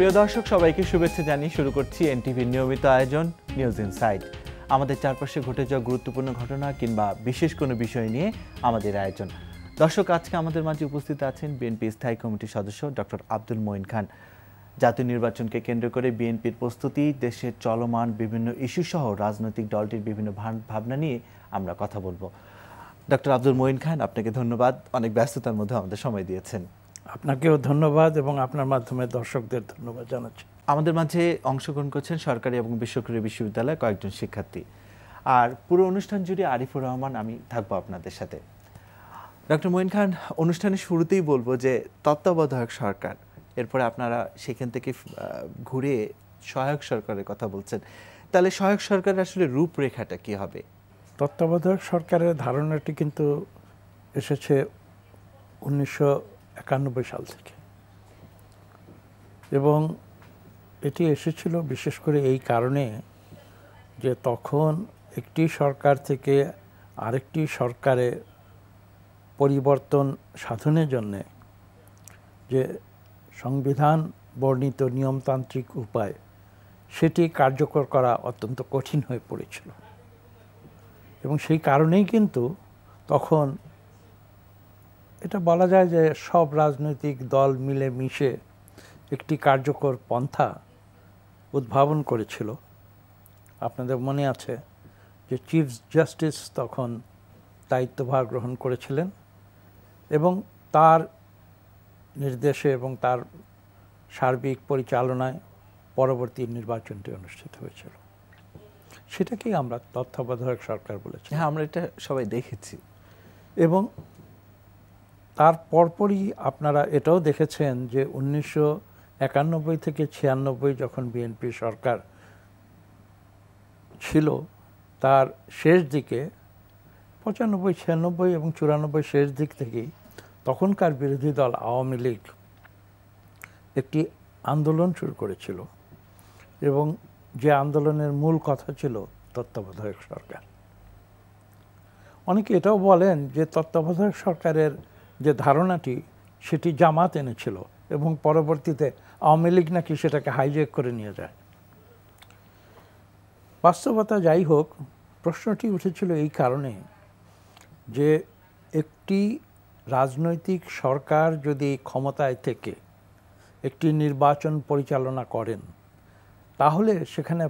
প্রিয় দর্শক, সবাইকে শুভেচ্ছা জানিয়ে শুরু করছি এনটিভির নিয়মিত আয়োজন নিউজ ইনসাইট। আমাদের চারপাশে ঘটে যাওয়া গুরুত্বপূর্ণ ঘটনা কিংবা বিশেষ কোনো বিষয় নিয়ে আমাদের আয়োজন। দর্শক, আজকে আমাদের মাঝে উপস্থিত আছেন বিএনপি স্থায়ী কমিটির সদস্য ডক্টর আব্দুল মঈন খান। জাতীয় নির্বাচনকে কেন্দ্র করে বিএনপির প্রস্তুতি, দেশের চলমান বিভিন্ন ইস্যু সহ রাজনৈতিক দলটির বিভিন্ন ভাবনা নিয়ে আমরা কথা বলবো। ডক্টর আব্দুল মঈন খান, আপনাকে ধন্যবাদ, অনেক ব্যস্ততার মধ্যে আমাদের সময় দিয়েছেন। আপনাকেও ধন্যবাদ এবং আপনার মাধ্যমে দর্শকদের ধন্যবাদ জানাচ্ছি। আমাদের মাঝে অংশগ্রহণ করছেন সরকারি এবং বেসরকারি বিশ্ববিদ্যালয়ের কয়েকজন শিক্ষার্থী। আর পুরো অনুষ্ঠান জুড়ে আরিফুর রহমান আমি থাকবো আপনাদের সাথে। ডক্টর মঈন খান, অনুষ্ঠানের শুরুতেই বলবো যে তত্ত্বাবধায়ক সরকার, এরপরে আপনারা সেখান থেকে ঘুরে সহায়ক সরকারের কথা বলছেন। তাহলে সহায়ক সরকারের আসলে রূপরেখাটা কি হবে? তত্ত্বাবধায়ক সরকারের ধারণাটি কিন্তু এসেছে 1991 সাল থেকে, এবং এটি এসেছিল বিশেষ করে এই কারণে যে তখন একটি সরকার থেকে আরেকটি সরকারে পরিবর্তন সাধনের জন্যে যে সংবিধান বর্ণিত নিয়মতান্ত্রিক উপায়, সেটি কার্যকর করা অত্যন্ত কঠিন হয়ে পড়েছিল। এবং সেই কারণেই কিন্তু তখন এটা বলা যায় যে সব রাজনৈতিক দল মিলে মিশে একটি কার্যকর পন্থা উদ্ভাবন করেছিল। আপনাদের মনে আছে যে চিফ জাস্টিস তখন দায়িত্বভার গ্রহণ করেছিলেন এবং তার নির্দেশে এবং তার সার্বিক পরিচালনায় পরবর্তী নির্বাচনটি অনুষ্ঠিত হয়েছিল। সেটাকেই আমরা তত্ত্বাবধায়ক সরকার বলেছি। হ্যাঁ, আমরা এটা সবাই দেখেছি। এবং তার পরপরই আপনারা এটাও দেখেছেন যে 1991 থেকে 96 যখন বিএনপি সরকার ছিল, তার শেষ দিকে 95, 96 এবং 94 শেষ দিক থেকেই তখনকার বিরোধী দল আওয়ামী লীগ একটি আন্দোলন শুরু করেছিল, এবং যে আন্দোলনের মূল কথা ছিল তত্ত্বাবধায়ক সরকার। অনেকে এটাও বলেন যে তত্ত্বাবধায়ক সরকারের যে ধারণাটি সেটি জামাত এনেছিল এবং পরবর্তীতে আওয়ামী লীগ নাকি সেটাকে হাইজ্যাক করে নিয়ে যায়। বাস্তবতা যাই হোক, প্রশ্নটি উঠেছিল এই কারণে যে একটি রাজনৈতিক সরকার যদি ক্ষমতায় থেকে একটি নির্বাচন পরিচালনা করেন, তাহলে সেখানে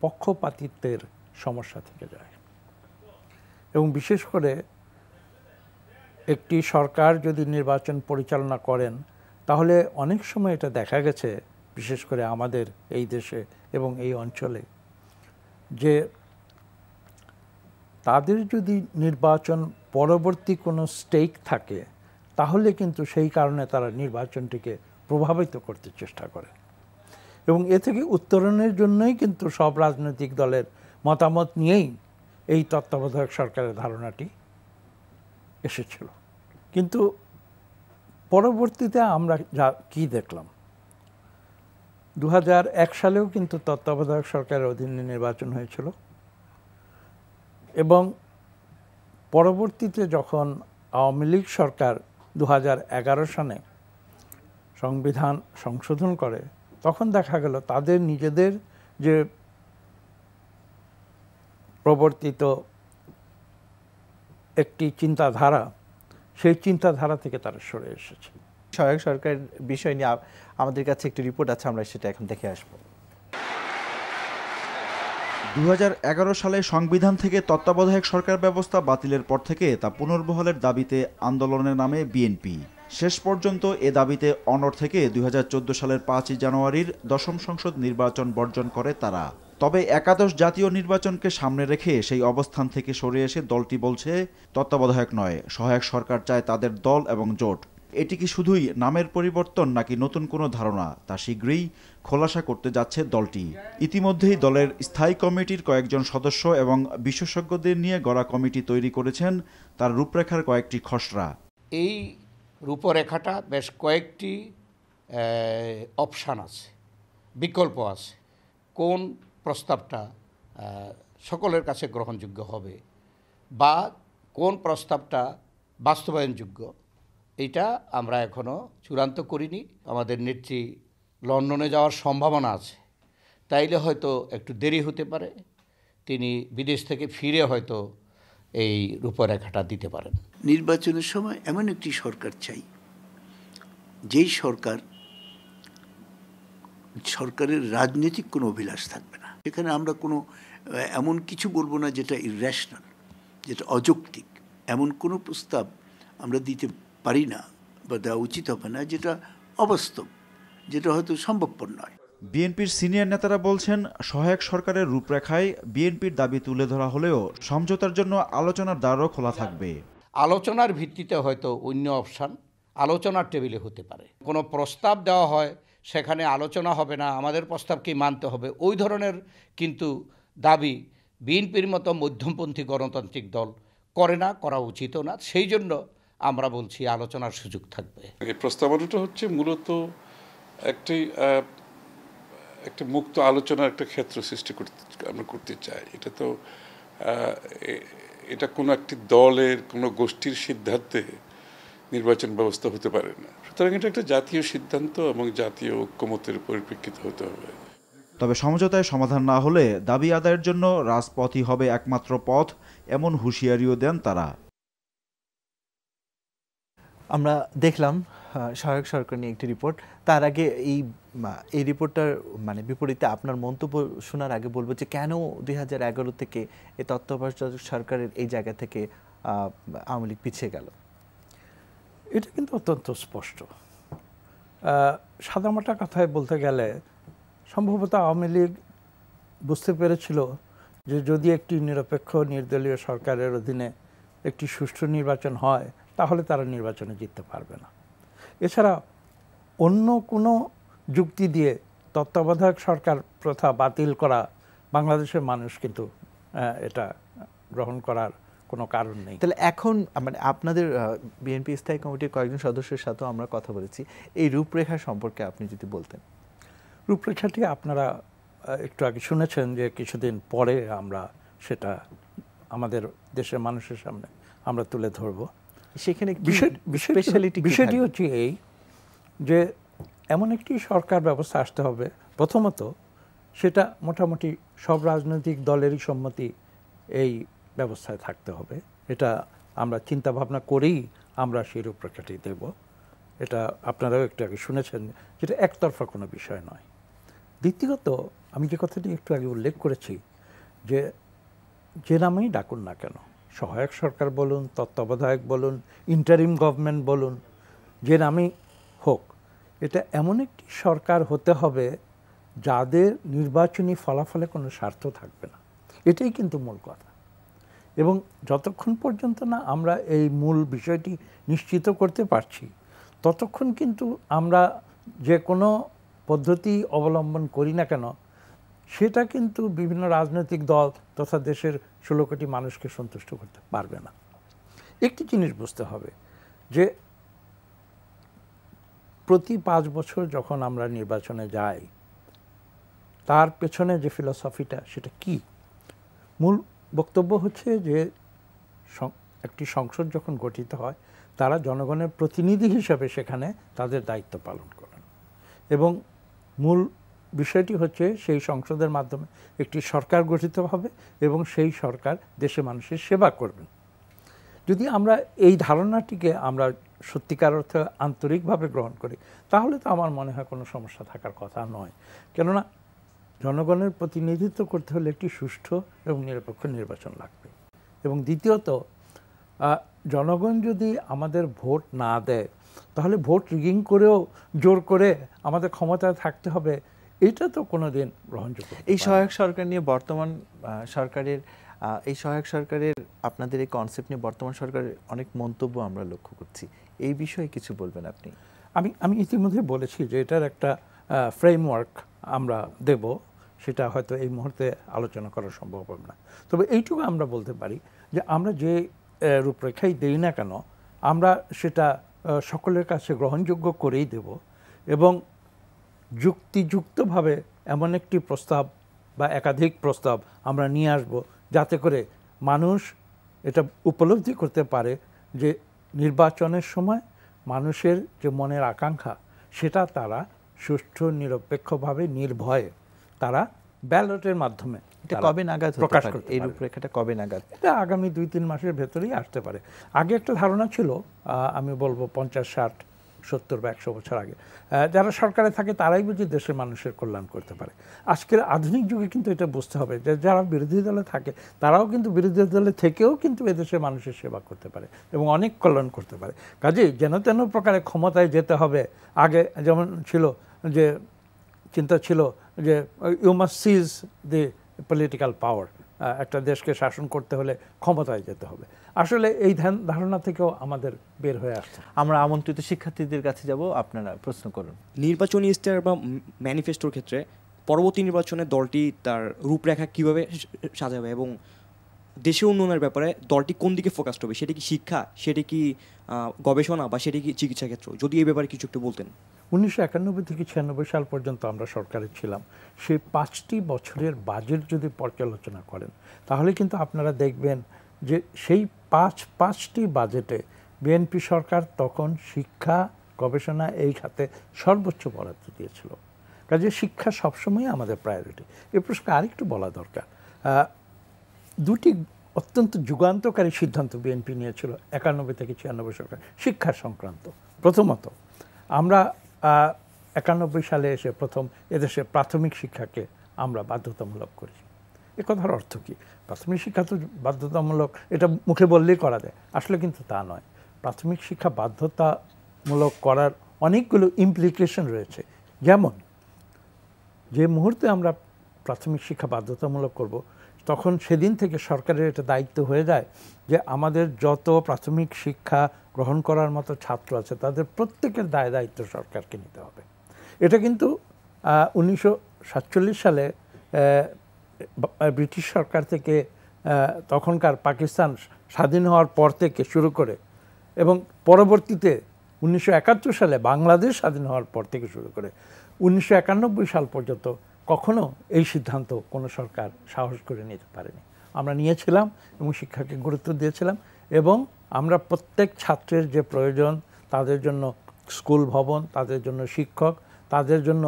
পক্ষপাতিত্বের সমস্যা থেকে যায়। এবং বিশেষ করে একটি সরকার যদি নির্বাচন পরিচালনা করেন, তাহলে অনেক সময় এটা দেখা গেছে, বিশেষ করে আমাদের এই দেশে এবং এই অঞ্চলে, যে তাদের যদি নির্বাচন পরবর্তী কোনো স্টেক থাকে, তাহলে কিন্তু সেই কারণে তারা নির্বাচনটিকে প্রভাবিত করতে চেষ্টা করে। এবং এ থেকে উত্তরণের জন্যই কিন্তু সব রাজনৈতিক দলের মতামত নিয়েই এই তত্ত্বাবধায়ক সরকারের ধারণাটি এসেছিল। কিন্তু পরবর্তীতে আমরা কি দেখলাম, 2001 সালেও কিন্তু তত্ত্বাবধায়ক সরকারের অধীনে নির্বাচন হয়েছিল, এবং পরবর্তীতে যখন আওয়ামী লীগ সরকার 2011 সালে সংবিধান সংশোধন করে, তখন দেখা গেল তাদের নিজেদের যে প্রবর্তিত একটি চিন্তাধারা, সেই চিন্তাধারা থেকে তারা সরে এসেছে। সহায়ক সরকার বিষয় নিয়ে আমাদের কাছে একটি রিপোর্ট আছে, আমরা সেটা এখন দেখে আসবো। 2011 সালে সংবিধান থেকে তত্ত্বাবধায়ক সরকার ব্যবস্থা বাতিলের পর থেকে তা পুনর্বহালের দাবিতে আন্দোলনের নামে বিএনপি। শেষ পর্যন্ত এ দাবিতে অনড় থেকে 2014 সালের 5 জানুয়ারির 10ম সংসদ নির্বাচন বর্জন করে তারা। তবে একাদশ জাতীয় নির্বাচনকে সামনে রেখে সেই অবস্থান থেকে সরে এসে দলটি বলছে, তত্ত্বাবধায়ক নয়, সহায়ক সরকার চায় তাদের দল এবং জোট। এটি কি শুধুই নামের পরিবর্তন নাকি নতুন কোনো ধারণা, তা শীঘ্রই খোলাসা করতে যাচ্ছে দলটি। ইতিমধ্যেই দলের স্থায়ী কমিটির কয়েকজন সদস্য এবং বিশেষজ্ঞদের নিয়ে গড়া কমিটি তৈরি করেছেন তার রূপরেখার কয়েকটি খসড়া। এই রূপরেখাটা বেশ কয়েকটি অপশান আছে, বিকল্প আছে, কোন প্রস্তাবটা সকলের কাছে গ্রহণযোগ্য হবে বা কোন প্রস্তাবটা বাস্তবায়নযোগ্য, এটা আমরা এখনও চূড়ান্ত করিনি। আমাদের নেত্রী লন্ডনে যাওয়ার সম্ভাবনা আছে, তাইলে হয়তো একটু দেরি হতে পারে, তিনি বিদেশ থেকে ফিরে হয়তো এই রূপরেখাটা দিতে পারেন। নির্বাচনের সময় এমন একটি সরকার চাই, যেই সরকারের রাজনৈতিক কোনো অভিলাষ থাকবে না। এখানে আমরা কোনো এমন কিছু বলবো না যেটা ইররেশনাল, যেটা অযৌক্তিক। এমন কোনো প্রস্তাব আমরা দিতে পারি না বা দেওয়া উচিত হবে না যেটা অবাস্তব, যেটা হয়তো সম্ভবপর নয়। বিএনপির সিনিয়র নেতারা বলছেন, সহায়ক সরকারের রূপরেখায় বিএনপির দাবি তুলে ধরা হলেও সমঝোতার জন্য আলোচনার দ্বারও খোলা থাকবে। আলোচনার ভিত্তিতে হয়তো অন্য অপশান আলোচনার টেবিলে হতে পারে। কোনো প্রস্তাব দেওয়া হয়, সেখানে আলোচনা হবে না, আমাদের প্রস্তাবকেই মানতে হবে, ওই ধরনের কিন্তু দাবি বিএনপির মতো মধ্যমপন্থী গণতান্ত্রিক দল করে না, করা উচিতও না। সেই জন্য আমরা বলছি আলোচনার সুযোগ থাকবে। এই প্রস্তাবনাটা হচ্ছে মূলত একটি মুক্ত আলোচনার একটা ক্ষেত্র সৃষ্টি আমরা করতে চাই। এটা কোনো একটি দলের কোনো গোষ্ঠীর সিদ্ধান্তে নির্বাচন ব্যবস্থা হতে পারে না। সুতরাং এটা একটা জাতীয় সিদ্ধান্ত এবং জাতীয় ঐক্যমতের পরিপ্রেক্ষিতে হতে হবে। তবে সমঝোতায় সমাধান না হলে দাবি আদায়ের জন্য রাজপথই হবে একমাত্র পথ, এমন হুঁশিয়ারিও দেন তারা। আমরা দেখলাম সহায়ক সরকার নিয়ে একটি রিপোর্ট। তার আগে এই রিপোর্টটার মানে বিপরীতে আপনার মন্তব্য শোনার আগে বলবো যে কেন 2011 থেকে এই তত্ত্বাবধায়ক সরকারের এই জায়গা থেকে আওয়ামী লীগ পিছিয়ে গেল। এটা কিন্তু অত্যন্ত স্পষ্ট। সাদামাটা কথায় বলতে গেলে সম্ভবত আওয়ামী লীগ বুঝতে পেরেছিল যে যদি একটি নিরপেক্ষ নির্দলীয় সরকারের অধীনে একটি সুষ্ঠু নির্বাচন হয় তাহলে তারা নির্বাচনে জিততে পারবে না। এছাড়া অন্য কোনো যুক্তি দিয়ে তত্ত্বাবধায়ক সরকার প্রথা বাতিল করা বাংলাদেশের মানুষ কিন্তু এটা গ্রহণ করার কোনো কারণ নেই। তাহলে এখন মানে আপনাদের বিএনপি স্থায়ী কমিটির কয়েকজন সদস্যের সাথেও আমরা কথা বলেছি, এই রূপরেখা সম্পর্কে আপনি যদি বলতেন। রূপরেখাটি আপনারা একটু আগে শুনেছেন যে কিছুদিন পরে আমরা সেটা আমাদের দেশের মানুষের সামনে আমরা তুলে ধরব। সেখানে বিষয়টি হচ্ছে এই যে এমন একটি সরকার ব্যবস্থা আসতে হবে, প্রথমত সেটা মোটামুটি সব রাজনৈতিক দলেরই সম্মতি এই ব্যবস্থায় থাকতে হবে। এটা আমরা চিন্তা ভাবনা করেই আমরা সেই রূপরেখাটি দেব। এটা আপনারাও একটু আগে শুনেছেন, যেটা একতরফা কোনো বিষয় নয়। দ্বিতীয়ত আমি যে কথাটি একটু আগে উল্লেখ করেছি যে নামেই ডাকুন না কেন, সহায়ক সরকার বলুন, তত্ত্বাবধায়ক বলুন, ইন্টারিম গভর্নমেন্ট বলুন, যে নামেই হোক, এটা এমন একটি সরকার হতে হবে যাদের নির্বাচনী ফলাফলে কোনো স্বার্থ থাকবে না। এটাই কিন্তু মূল কথা। এবং যতক্ষণ পর্যন্ত না আমরা এই মূল বিষয়টি নিশ্চিত করতে পারছি, ততক্ষণ কিন্তু আমরা যে কোনো পদ্ধতি অবলম্বন করি না কেন, সেটা কিন্তু বিভিন্ন রাজনৈতিক দল তথা দেশের 16 কোটি মানুষকে সন্তুষ্ট করতে পারবে না। একটি জিনিস বুঝতে হবে যে প্রতি 5 বছর যখন আমরা নির্বাচনে যাই, তার পেছনে যে ফিলসফিটা সেটা কি? মূল বক্তব্য হচ্ছে যে একটি সংসদ যখন গঠিত হয়, তারা জনগণের প্রতিনিধি হিসাবে সেখানে তাদের দায়িত্ব পালন করেন, এবং মূল বিষয়টি হচ্ছে সেই সংসদের মাধ্যমে একটি সরকার গঠিত হবে এবং সেই সরকার দেশের মানুষের সেবা করবেন। যদি আমরা এই ধারণাটিকে আমরা সত্যিকার অর্থে আন্তরিকভাবে গ্রহণ করি, তাহলে তো আমার মনে হয় কোনো সমস্যা থাকার কথা নয়। কেননা জনগণের প্রতিনিধিত্ব করতে হলে একটি সুষ্ঠু এবং নিরপেক্ষ নির্বাচন লাগবে। এবং দ্বিতীয়ত, জনগণ যদি আমাদের ভোট না দেয়, তাহলে ভোট রিগিং করেও জোর করে আমাদের ক্ষমতায় থাকতে হবে, এটা তো কোনোদিন গ্রহণযোগ্য। এই সহায়ক সরকার নিয়ে বর্তমান সরকারের আপনাদের এই কনসেপ্ট নিয়ে বর্তমান সরকারের অনেক মন্তব্য আমরা লক্ষ্য করছি, এই বিষয়ে কিছু বলবেন আপনি? আমি ইতিমধ্যে বলেছি যে এটার একটা ফ্রেমওয়ার্ক আমরা দেব, সেটা হয়তো এই মুহূর্তে আলোচনা করা সম্ভব হবে না। তবে এইটুকু আমরা বলতে পারি যে আমরা যে রূপরেখাই দেই না কেন, আমরা সেটা সকলের কাছে গ্রহণযোগ্য করেই দেব, এবং যুক্তিযুক্তভাবে এমন একটি প্রস্তাব বা একাধিক প্রস্তাব আমরা নিয়ে আসব, যাতে করে মানুষ এটা উপলব্ধি করতে পারে যে নির্বাচনের সময় মানুষের যে মনের আকাঙ্ক্ষা, সেটা তারা সুষ্ঠু নিরপেক্ষভাবে নির্ভয়ে তারা ব্যালটের মাধ্যমে এটা কবে নাগাদ প্রকাশ প্রকাশ করতে এই পারবে। রূপরেখাটা কবে নাগাদ? এটা আগামী 2-3 মাসের ভেতরেই আসতে পারে। আগে একটা ধারণা ছিল, আমি বলবো 50, 60, 70 বা 100 বছর আগে, যারা সরকারে থাকে তারাই বুঝি দেশের মানুষের কল্যাণ করতে পারে। আজকের আধুনিক যুগে কিন্তু এটা বুঝতে হবে যে যারা বিরোধী দলে থাকে তারাও কিন্তু বিরোধী দলে থেকেও কিন্তু এদেশের মানুষের সেবা করতে পারে এবং অনেক কল্যাণ করতে পারে। কাজেই যেন তেন প্রকারে ক্ষমতায় যেতে হবে, আগে যেমন ছিল যে চিন্তা ছিল যে you must seize the political power, একটা দেশকে শাসন করতে হলে ক্ষমতায় যেতে হবে। আসলে এই ধারণা থেকেও আমাদের বের হয়ে আসছে। আমরা আমন্ত্রিত শিক্ষার্থীদের কাছে যাব, আপনারা প্রশ্ন করুন। নির্বাচনী ইশতেহার বা ম্যানিফেস্টোর ক্ষেত্রে পরবর্তী নির্বাচনে দলটি তার রূপরেখা কিভাবে সাজাবে এবং দেশের উন্নয়নের ব্যাপারে দলটি কোন দিকে ফোকাস হবে, সেটা কি শিক্ষা, সেটা কি গবেষণা বা সেটা কি চিকিৎসা ক্ষেত্র, যদি এই ব্যাপারে কিছু একটু বলতেন। 1991 থেকে 96 সাল পর্যন্ত আমরা সরকারে ছিলাম। সেই 5টি বছরের বাজেট যদি পর্যালোচনা করেন তাহলে কিন্তু আপনারা দেখবেন যে সেই পাঁচটি বাজেটে বিএনপি সরকার তখন শিক্ষা গবেষণা এই খাতে সর্বোচ্চ বরাদ্দ দিয়েছিল। কাজে শিক্ষা সবসময় আমাদের প্রায়োরিটি। এ প্রসঙ্গে আরেকটু বলা দরকার, দুটি অত্যন্ত যুগান্তকারী সিদ্ধান্ত বিএনপি নিয়েছিল 91 থেকে 96 সরকার শিক্ষা সংক্রান্ত। প্রথমত, আমরা 91 সালে এসে প্রথম এদেশে প্রাথমিক শিক্ষাকে আমরা বাধ্যতামূলক করেছি। এ কথার অর্থ কি? প্রাথমিক শিক্ষা তো বাধ্যতামূলক, এটা মুখে বললেই করা যায়, আসলে কিন্তু তা নয়। প্রাথমিক শিক্ষা বাধ্যতামূলক করার অনেকগুলো ইমপ্লিকেশন রয়েছে। যেমন, যে মুহূর্তে আমরা প্রাথমিক শিক্ষা বাধ্যতামূলক করব তখন সেদিন থেকে সরকারের এটা দায়িত্ব হয়ে যায় যে আমাদের যত প্রাথমিক শিক্ষা গ্রহণ করার মতো ছাত্র আছে তাদের প্রত্যেকের দায়িত্ব সরকারকে নিতে হবে। এটা কিন্তু 1947 সালে ব্রিটিশ সরকার থেকে তখনকার পাকিস্তান স্বাধীন হওয়ার পর থেকে শুরু করে এবং পরবর্তীতে 1971 সালে বাংলাদেশ স্বাধীন হওয়ার পর থেকে শুরু করে 1991 সাল পর্যন্ত কখনো এই সিদ্ধান্ত কোনো সরকার সাহস করে নিতে পারেনি। আমরা নিয়েছিলাম এবং শিক্ষাকে গুরুত্ব দিয়েছিলাম এবং আমরা প্রত্যেক ছাত্রের যে প্রয়োজন, তাদের জন্য স্কুল ভবন, তাদের জন্য শিক্ষক, তাদের জন্য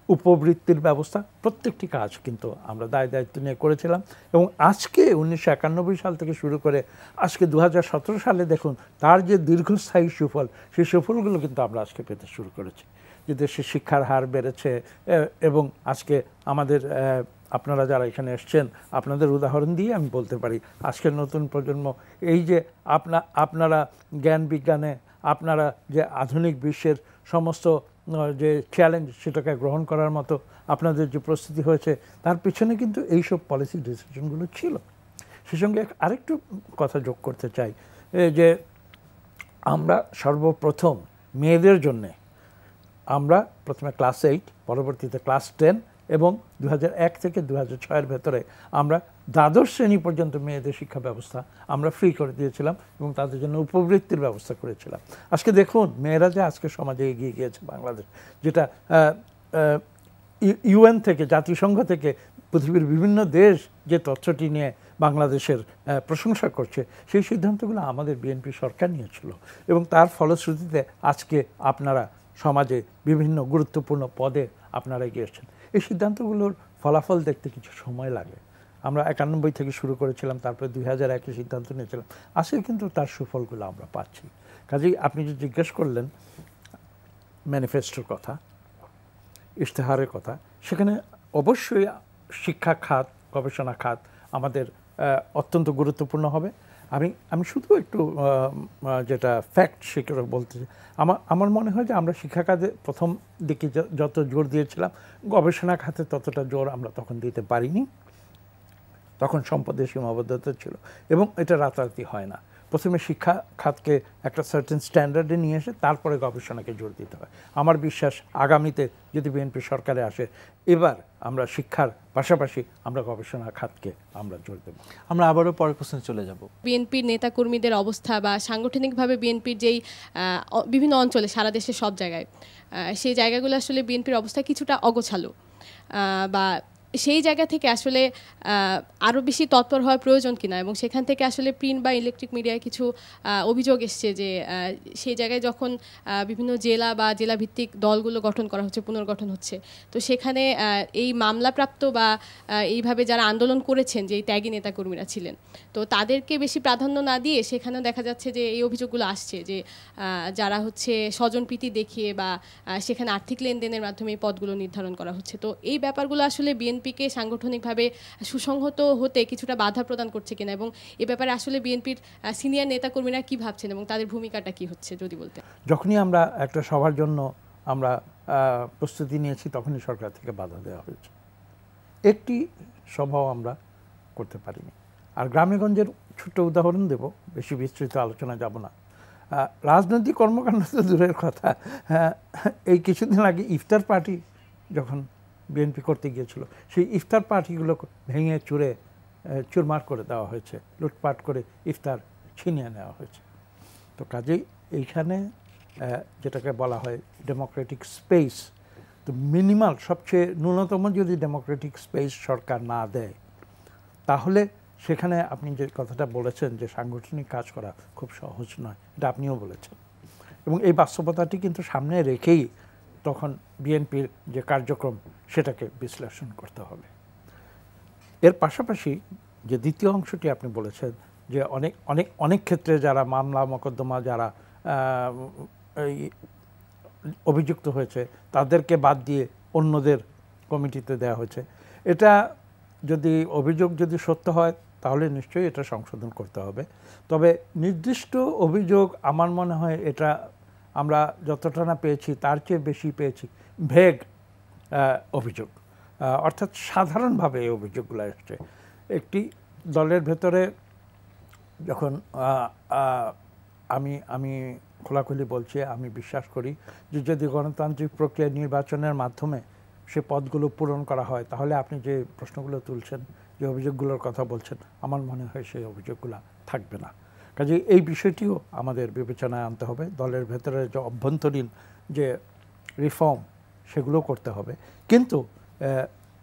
উপবৃত্তির ব্যবস্থা, প্রত্যেকটি কাজ কিন্তু আমরা দায়িত্ব নিয়ে করেছিলাম। এবং আজকে 1991 সাল থেকে শুরু করে আজকে 2017 সালে দেখুন তার যে দীর্ঘস্থায়ী সুফল, সেই সুফলগুলো কিন্তু আমরা আজকে পেতে শুরু করেছি। যে দেশে শিক্ষার হার বেড়েছে এবং আজকে আমাদের আপনারা যারা এখানে এসছেন আপনাদের উদাহরণ দিয়ে আমি বলতে পারি আজকের নতুন প্রজন্ম এই যে আপনারা জ্ঞান বিজ্ঞানে আপনারা যে আধুনিক বিশ্বের সমস্ত যে চ্যালেঞ্জ সেটাকে গ্রহণ করার মতো আপনাদের যে প্রস্তুতি হয়েছে তার পিছনে কিন্তু এইসব পলিসি ডিসিশনগুলো ছিল। সে সঙ্গে আরেকটু কথা যোগ করতে চাই যে আমরা সর্বপ্রথম মেয়েদের জন্যে আমরা প্রথমে ক্লাস 8, পরবর্তীতে ক্লাস 10 এবং 2001 থেকে 2006-এর ভেতরে আমরা দ্বাদশ শ্রেণী পর্যন্ত মেয়েদের শিক্ষা ব্যবস্থা আমরা ফ্রি করে দিয়েছিলাম এবং তাদের জন্য উপবৃত্তির ব্যবস্থা করেছিলাম। আজকে দেখুন মেয়েরা যে আজকে সমাজে এগিয়ে গিয়েছে, বাংলাদেশ যেটা ইউএন থেকে, জাতিসংঘ থেকে পৃথিবীর বিভিন্ন দেশ যে তথ্যটি নিয়ে বাংলাদেশের প্রশংসা করছে, সেই সিদ্ধান্তগুলো আমাদের বিএনপি সরকার নিয়েছিল এবং তার ফলশ্রুতিতে আজকে আপনারা সমাজে বিভিন্ন গুরুত্বপূর্ণ পদে আপনারা গিয়েছেন। এই সিদ্ধান্তগুলোর ফলাফল দেখতে কিছু সময় লাগে। আমরা 91 থেকে শুরু করেছিলাম, তারপরে 2001-এ সিদ্ধান্ত নিয়েছিলাম, আজকে কিন্তু তার সুফলগুলো আমরা পাচ্ছি। কাজেই আপনি যে জিজ্ঞেস করলেন ম্যানিফেস্টোর কথা, ইশতেহারের কথা, সেখানে অবশ্যই শিক্ষা খাত, গবেষণা খাত আমাদের অত্যন্ত গুরুত্বপূর্ণ হবে। আমি শুধু একটু যেটা ফ্যাক্ট সেটা বলতে চাই, আমার মনে হয় যে আমরা শিক্ষা খাতে প্রথম দিকে যত জোর দিয়েছিলাম গবেষণা খাতে ততটা জোর আমরা তখন দিতে পারিনি। তখন সম্পদের সীমাবদ্ধতা ছিল এবং এটা রাতারাতি হয় না। প্রথমে শিক্ষা খাতকে একটা সার্টেন স্ট্যান্ডার্ডে নিয়ে এসে তারপরে গবেষণাকে জোর দিতে হয়। আমার বিশ্বাস আগামীতে যদি বিএনপি সরকারে আসে এবার আমরা শিক্ষার পাশাপাশি আমরা গবেষণা খাতকে আমরা জোর দেব। আমরা আবারও পরের প্রশ্নে চলে যাব। বিএনপির নেতাকর্মীদের অবস্থা বা সাংগঠনিকভাবে বিএনপির যেই বিভিন্ন অঞ্চলে সারা দেশে সব জায়গায় সেই জায়গাগুলো আসলে বিএনপির অবস্থা কিছুটা অগোছালো বা সেই জায়গা থেকে আসলে আরও বেশি তৎপর হওয়ার প্রয়োজন কিনা, এবং সেখান থেকে আসলে প্রিন্ট বা ইলেকট্রিক মিডিয়ায় কিছু অভিযোগ এসছে যে সেই জায়গায় যখন বিভিন্ন জেলা বা জেলা ভিত্তিক দলগুলো গঠন করা হচ্ছে, পুনর্গঠন হচ্ছে, তো সেখানে এই মামলাপ্রাপ্ত বা এইভাবে যারা আন্দোলন করেছেন, যে এই ত্যাগী নেতাকর্মীরা ছিলেন, তো তাদেরকে বেশি প্রাধান্য না দিয়ে সেখানেও দেখা যাচ্ছে যে এই অভিযোগগুলো আসছে যে যারা হচ্ছে স্বজনপ্রীতি দেখিয়ে বা সেখানে আর্থিক লেনদেনের মাধ্যমে এই পদগুলো নির্ধারণ করা হচ্ছে। তো এই ব্যাপারগুলো আসলে বিএনপিকে সাংগঠনিকভাবে সুসংহত হতে কিছুটা বাধা প্রদান করছে কিনা, এবং এ ব্যাপারে আসলে বিএনপির সিনিয়র নেতাকর্মীরা কি ভাবছেন এবং তাদের ভূমিকাটা কি হচ্ছে যদি বলতে। যখনই আমরা একটা সভার জন্য আমরা প্রস্তুতি নিয়েছি তখনই সরকার থেকে বাধা দেওয়া হয়েছে, একটি সভাও আমরা করতে পারিনি। আর গ্রামেগঞ্জের ছোট্ট উদাহরণ দেব, বেশি বিস্তৃত আলোচনা যাব না। রাজনৈতিক কর্মকাণ্ড তো দূরের কথা, এই কিছুদিন আগে ইফতার পার্টি যখন বিএনপি করতে গিয়েছিল, সেই ইফতার পার্টিগুলো ভেঙে চুরে চুরমার করে দেওয়া হয়েছে, লুটপাট করে ইফতার ছিনিয়ে নেওয়া হয়েছে। তো কাজেই এইখানে যেটাকে বলা হয় ডেমোক্রেটিক স্পেস, তো মিনিমাল সবচেয়ে ন্যূনতম যদি ডেমোক্রেটিক স্পেস সরকার না দেয়, তাহলে সেখানে আপনি যে কথাটা বলেছেন যে সাংগঠনিক কাজ করা খুব সহজ নয়, এটা আপনিও বলেছেন, এবং এই বাস্তবতাটি কিন্তু সামনে রেখেই তখন বিএনপির যে কার্যক্রম সেটাকে বিশ্লেষণ করতে হবে। এর পাশাপাশি যে দ্বিতীয় অংশটি আপনি বলেছেন যে অনেক অনেক অনেক ক্ষেত্রে যারা মামলা মোকদ্দমা যারা অভিযুক্ত হয়েছে তাদেরকে বাদ দিয়ে অন্যদের কমিটিতে দেওয়া হয়েছে, এটা যদি অভিযোগ যদি সত্য হয় তাহলে নিশ্চয়ই এটা সংশোধন করতে হবে। তবে নির্দিষ্ট অভিযোগ আমার মনে হয় এটা আমরা যতটা না পেয়েছি তার চেয়ে বেশি পেয়েছি ভেগ অভিযোগ, অর্থাৎ সাধারণভাবে এই অভিযোগগুলো এসছে। একটি দলের ভেতরে যখন আমি খোলাখুলি বলছি, আমি বিশ্বাস করি যে যদি গণতান্ত্রিক প্রক্রিয়া নির্বাচনের মাধ্যমে সে পদগুলো পূরণ করা হয় তাহলে আপনি যে প্রশ্নগুলো তুলছেন, যে অভিযোগগুলোর কথা বলছেন, আমার মনে হয় সেই অভিযোগগুলো থাকবে না। কাজে এই বিষয়টিও আমাদের বিবেচনায় আনতে হবে। দলের ভেতরে যে অভ্যন্তরীণ যে রিফর্ম সেগুলো করতে হবে, কিন্তু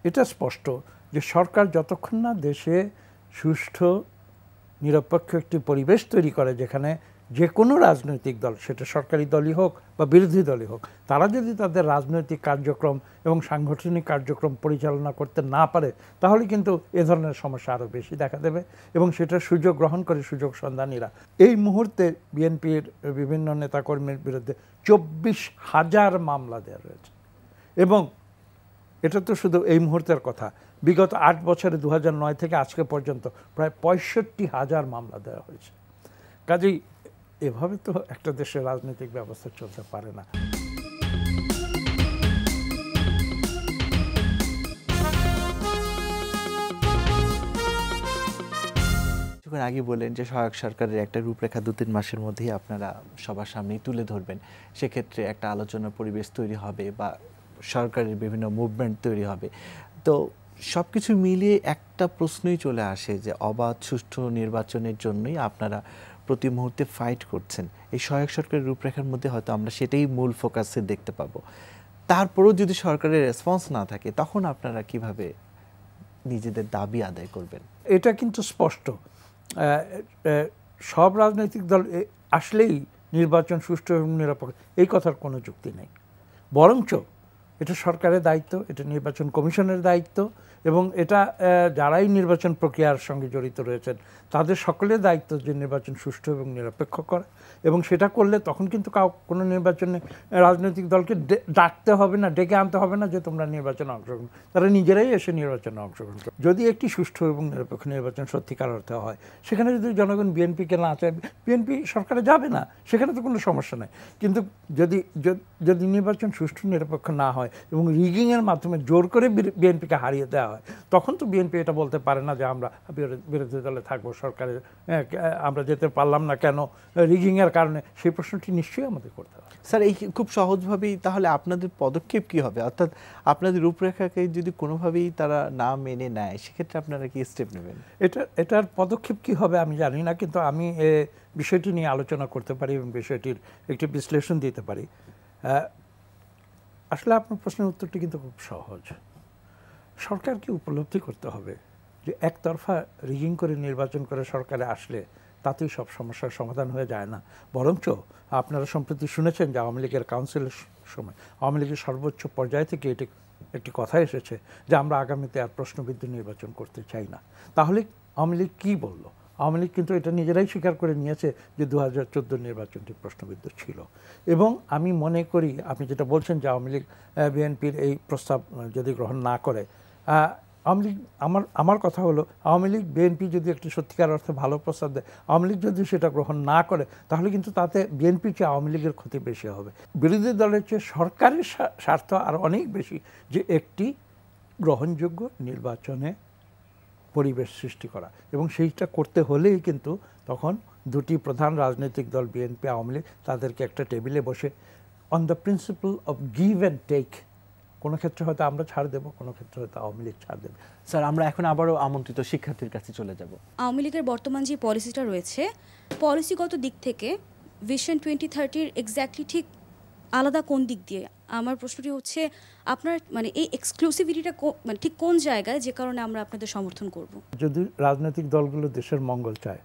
এটা স্পষ্ট যে সরকার যতক্ষণ না দেশে সুষ্ঠু নিরপেক্ষ একটি পরিবেশ তৈরি করে যেখানে যে কোনো রাজনৈতিক দল, সেটা সরকারি দলই হোক বা বিরোধী দলই হোক, তারা যদি তাদের রাজনৈতিক কার্যক্রম এবং সাংগঠনিক কার্যক্রম পরিচালনা করতে না পারে তাহলে কিন্তু এ ধরনের সমস্যা আরও বেশি দেখা দেবে, এবং সেটা সুযোগ গ্রহণ করে সুযোগ সন্ধানীরা এই মুহূর্তে বিএনপির বিভিন্ন নেতাকর্মীর বিরুদ্ধে 24,000 মামলা দেওয়া রয়েছে। এবং এটা তো শুধু এই মুহূর্তের কথা, বিগত 8 বছরে 2009 থেকে আজকে পর্যন্ত প্রায় 65,000 মামলা দেওয়া হয়েছে। কাজেই এভাবে তো একটা দেশের রাজনৈতিক ব্যবস্থা চলতে পারে না। আগে বললেন যে সহায়ক সরকারের একটা রূপরেখা 2-3 মাসের মধ্যেই আপনারা সবার সামনেই তুলে ধরবেন, সেক্ষেত্রে একটা আলোচনার পরিবেশ তৈরি হবে বা সরকারের বিভিন্ন মুভমেন্ট তৈরি হবে। তো সব কিছু মিলিয়ে একটা প্রশ্নই চলে আসে যে অবাধ সুষ্ঠু নির্বাচনের জন্যই আপনারা প্রতি মুহূর্তে ফাইট করছেন। এই সহায়ক সরকারের রূপরেখার মধ্যে হয়তো আমরা সেটাই মূল ফোকাসে দেখতে পাবো। তারপরেও যদি সরকারের রেসপন্স না থাকে তখন আপনারা কিভাবে নিজেদের দাবি আদায় করবেন? এটা কিন্তু স্পষ্ট, সব রাজনৈতিক দল আসলেই নির্বাচন সুষ্ঠু এবং নিরপেক্ষ এই কথার কোনো যুক্তি নেই, বরঞ্চ এটা সরকারের দায়িত্ব, এটা নির্বাচন কমিশনের দায়িত্ব, এবং এটা যারাই নির্বাচন প্রক্রিয়ার সঙ্গে জড়িত রয়েছেন তাদের সকলের দায়িত্ব যে নির্বাচন সুষ্ঠু এবং নিরপেক্ষ করা। এবং সেটা করলে তখন কিন্তু কোনো নির্বাচনে রাজনৈতিক দলকে ডাকতে হবে না, ডেকে আনতে হবে না যে তোমরা নির্বাচনে অংশগ্রহণ, তারা নিজেরাই এসে নির্বাচনে অংশগ্রহণ করে। যদি একটি সুষ্ঠু এবং নিরপেক্ষ নির্বাচন সত্যিকার অর্থে হয়, সেখানে যদি জনগণ বিএনপিকে না চায়, বিএনপি সরকারে যাবে না, সেখানে তো কোনো সমস্যা নেই। কিন্তু যদি নির্বাচন সুষ্ঠু নিরপেক্ষ না হয় এবং রিগিংয়ের মাধ্যমে জোর করে বিএনপিকে হারিয়ে দেওয়া হয়, তখন তো বিএনপি এটা বলতে পারে না যে আমরা বিরোধী দলে থাকবো, সরকারে আমরা যেতে পারলাম না কেন, রিগিংয়ের কারণে। সেই প্রশ্নটি নিশ্চয়ই আমাদের করতে হবে। স্যার, এই খুব সহজভাবেই তাহলে আপনাদের পদক্ষেপ কি হবে? অর্থাৎ আপনাদের রূপরেখাকে যদি কোনোভাবেই তারা না মেনে নেয় সেক্ষেত্রে আপনারা কি স্টেপ নেবেন? এটার পদক্ষেপ কি হবে আমি জানি না, কিন্তু আমি বিষয়টি নিয়ে আলোচনা করতে পারি এবং বিষয়টির একটি বিশ্লেষণ দিতে পারি। আসলে আপনার প্রশ্নের উত্তরটি কিন্তু খুব সহজ। সরকারকে উপলব্ধি করতে হবে যে একতরফা রিগিং করে নির্বাচন করে সরকারে আসলে তাতেই সব সমস্যার সমাধান হয়ে যায় না। বরঞ্চ আপনারা সম্প্রতি শুনেছেন যে আওয়ামী লীগের কাউন্সিলের সময় আওয়ামী লীগের সর্বোচ্চ পর্যায় থেকে একটি কথা এসেছে যে আমরা আগামীতে আর প্রশ্নবিদ্ধ নির্বাচন করতে চাই না। তাহলে আওয়ামী লীগ কী বলল? আওয়ামী লীগ কিন্তু এটা নিজেরাই স্বীকার করে নিয়েছে যে 2014 নির্বাচনটি প্রশ্নবিদ্ধ ছিল। এবং আমি মনে করি আপনি যেটা বলছেন যে আওয়ামী লীগ বিএনপির এই প্রস্তাব যদি গ্রহণ না করে, আওয়ামী লীগ আমার কথা হলো আওয়ামী লীগ বিএনপি যদি একটি সত্যিকার অর্থে ভালো প্রস্তাব দেয়, আওয়ামী লীগ যদি সেটা গ্রহণ না করে তাহলে কিন্তু তাতে বিএনপির চেয়ে আওয়ামী লীগের ক্ষতি বেশি হবে। বিরোধী দলের চেয়ে সরকারের স্বার্থ আর অনেক বেশি যে একটি গ্রহণযোগ্য নির্বাচনে পরিবেশ সৃষ্টি করা, এবং সেইটা করতে হলেই কিন্তু তখন দুটি প্রধান রাজনৈতিক দল বিএনপি আওয়ামী লীগ তাদেরকে একটা টেবিলে বসে on the principle of give and take, কোনো ক্ষেত্রে হয়তো আমরা ছাড় দেবো, কোনো ক্ষেত্রে হয়তো আওয়ামী লীগ ছাড় দেবে। স্যার, আমরা এখন আবারও আমন্ত্রিত শিক্ষার্থীর কাছে চলে যাব। আওয়ামী লীগের বর্তমান যে পলিসিটা রয়েছে, পলিসিগত দিক থেকে ভিশন 2030 এক্স্যাক্টলি ঠিক আলাদা কোন দিক দিয়ে? আমার প্রশ্নটি হচ্ছে আপনার মানে এই এক্সক্লুসিভিটিটা মানে ঠিক কোন জায়গায়, যে কারণে আমরা আপনাদের সমর্থন করব? যদি রাজনৈতিক দলগুলো দেশের মঙ্গল চায়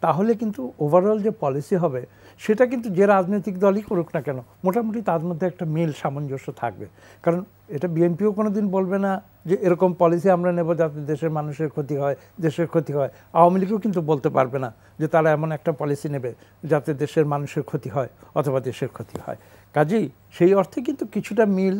তাহলে কিন্তু ওভারঅল যে পলিসি হবে সেটা কিন্তু যে রাজনৈতিক দলই করুক না কেন মোটামুটি তার মধ্যে একটা মিল সামঞ্জস্য থাকবে। কারণ এটা বিএনপিও কোনো দিন বলবে না যে এরকম পলিসি আমরা নেব যাতে দেশের মানুষের ক্ষতি হয়, দেশের ক্ষতি হয়। আওয়ামী লীগও কিন্তু বলতে পারবে না যে তারা এমন একটা পলিসি নেবে যাতে দেশের মানুষের ক্ষতি হয় অথবা দেশের ক্ষতি হয়। কাজেই সেই অর্থে কিন্তু কিছুটা মিল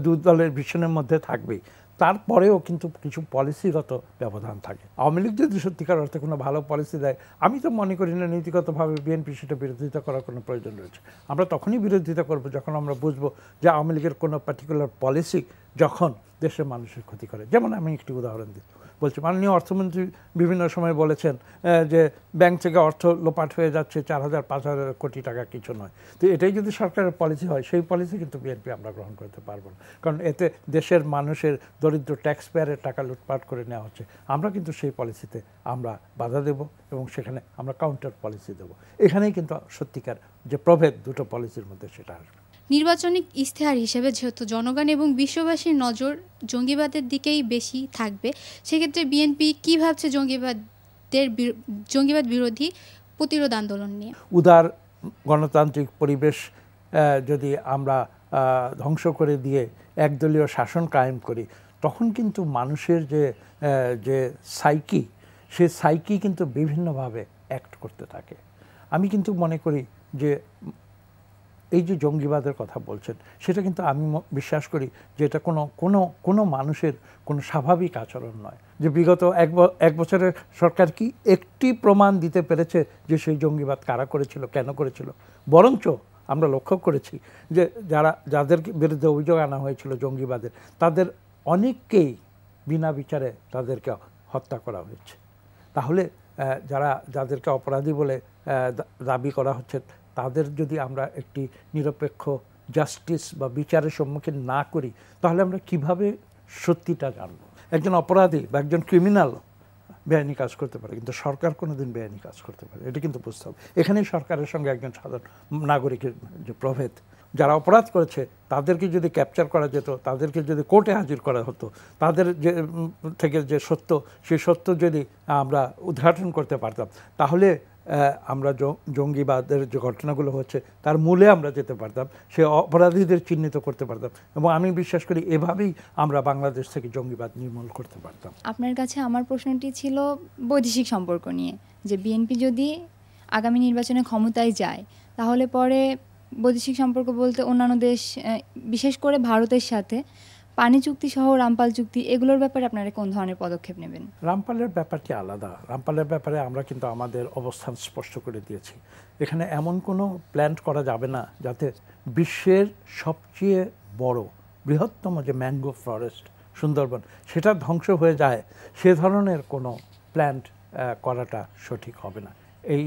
দু দলের ভিশনের মধ্যে থাকবেই। তারপরেও কিন্তু কিছু পলিসিগত ব্যবধান থাকে। আওয়ামী লীগ যদি সত্যিকার অর্থে কোনো ভালো পলিসি দেয়, আমি তো মনে করি না নীতিগতভাবে বিএনপি সেটা বিরোধিতা করার কোনো প্রয়োজন রয়েছে। আমরা তখনই বিরোধিতা করব যখন আমরা বুঝবো যে আওয়ামী লীগের কোনো পার্টিকুলার পলিসি যখন দেশের মানুষের ক্ষতি করে। যেমন আমি একটি উদাহরণ বলছি, মাননীয় অর্থমন্ত্রী বিভিন্ন সময় বলেছেন যে ব্যাংক থেকে অর্থ লোপাট হয়ে যাচ্ছে 4,000-5,000 কোটি টাকা কিছু নয়। তো এটাই যদি সরকারের পলিসি হয়, সেই পলিসি কিন্তু বিএনপি আমরা গ্রহণ করতে পারবো না, কারণ এতে দেশের মানুষের দরিদ্র ট্যাক্স পেয়ারের টাকা লুটপাট করে নেওয়া হচ্ছে। আমরা কিন্তু সেই পলিসিতে আমরা বাধা দেব এবং সেখানে আমরা কাউন্টার পলিসি দেব। এখানেই কিন্তু সত্যিকার যে প্রভেদ দুটো পলিসির মধ্যে সেটা আসবে। নির্বাচনী ইশতেহার হিসেবে যেহেতু জনগণ এবং বিশ্ববাসীর নজর জঙ্গিবাদের দিকেই বেশি থাকবে, সেক্ষেত্রে বিএনপি কী ভাবছে জঙ্গিবাদ বিরোধী প্রতিরোধ আন্দোলন নিয়ে? উদার গণতান্ত্রিক পরিবেশ যদি আমরা ধ্বংস করে দিয়ে একদলীয় শাসন কায়েম করি, তখন কিন্তু মানুষের যে সাইকি, সে সাইকি কিন্তু বিভিন্নভাবে অ্যাক্ট করতে থাকে। আমি কিন্তু মনে করি যে এই যে জঙ্গিবাদের কথা বলছেন, সেটা কিন্তু আমি বিশ্বাস করি যে এটা কোনো মানুষের কোনো স্বাভাবিক আচরণ নয়। যে বিগত এক বছরের সরকার কি একটি প্রমাণ দিতে পেরেছে যে সেই জঙ্গিবাদ কারা করেছিল, কেন করেছিল? বরঞ্চ আমরা লক্ষ্য করেছি যে যাদের বিরুদ্ধে অভিযোগ আনা হয়েছিল জঙ্গিবাদের, তাদের অনেককেই বিনা বিচারে তাদেরকে হত্যা করা হয়েছে। তাহলে যাদেরকে অপরাধী বলে দাবি করা হচ্ছে, তাদের যদি আমরা একটি নিরপেক্ষ জাস্টিস বা বিচারের সম্মুখীন না করি, তাহলে আমরা কিভাবে সত্যিটা জানব? একজন অপরাধী বা একজন ক্রিমিনাল বেআইনি কাজ করতে পারে, কিন্তু সরকার কোনোদিন বেআইনি কাজ করতে পারে, এটা কিন্তু বুঝতে হবে। এখানেই সরকারের সঙ্গে একজন সাধারণ নাগরিকের যে প্রভেদ। যারা অপরাধ করেছে তাদেরকে যদি ক্যাপচার করা যেত, তাদেরকে যদি কোর্টে হাজির করা হতো, তাদের থেকে যে সত্য, সেই সত্য যদি আমরা উদ্ঘাটন করতে পারতাম, তাহলে আমরা জঙ্গিবাদের যে ঘটনাগুলো হচ্ছে তার মূলে আমরা যেতে পারতাম, সে অপরাধীদের চিহ্নিত করতে পারতাম, এবং আমি বিশ্বাস করি এভাবেই আমরা বাংলাদেশ থেকে জঙ্গিবাদ নির্মূল করতে পারতাম। আপনার কাছে আমার প্রশ্নটি ছিল বৈদেশিক সম্পর্ক নিয়ে, যে বিএনপি যদি আগামী নির্বাচনে ক্ষমতায় যায়, তাহলে পরে বৈদেশিক সম্পর্ক বলতে অন্যান্য দেশ, বিশেষ করে ভারতের সাথে পানি চুক্তি সহ রামপাল চুক্তি, এগুলোর ব্যাপারে আপনারা কোন ধরনের পদক্ষেপ নেবেন? রামপালের ব্যাপারটি আলাদা। রামপালের ব্যাপারে আমরা কিন্তু আমাদের অবস্থান স্পষ্ট করে দিয়েছি। এখানে এমন কোনো প্ল্যান করা যাবে না যাতে বিশ্বের সবচেয়ে বৃহত্তম যে ম্যাঙ্গো ফরেস্ট সুন্দরবন, সেটা ধ্বংস হয়ে যায়, সে ধরনের কোনো প্ল্যান করাটা সঠিক হবে না। এই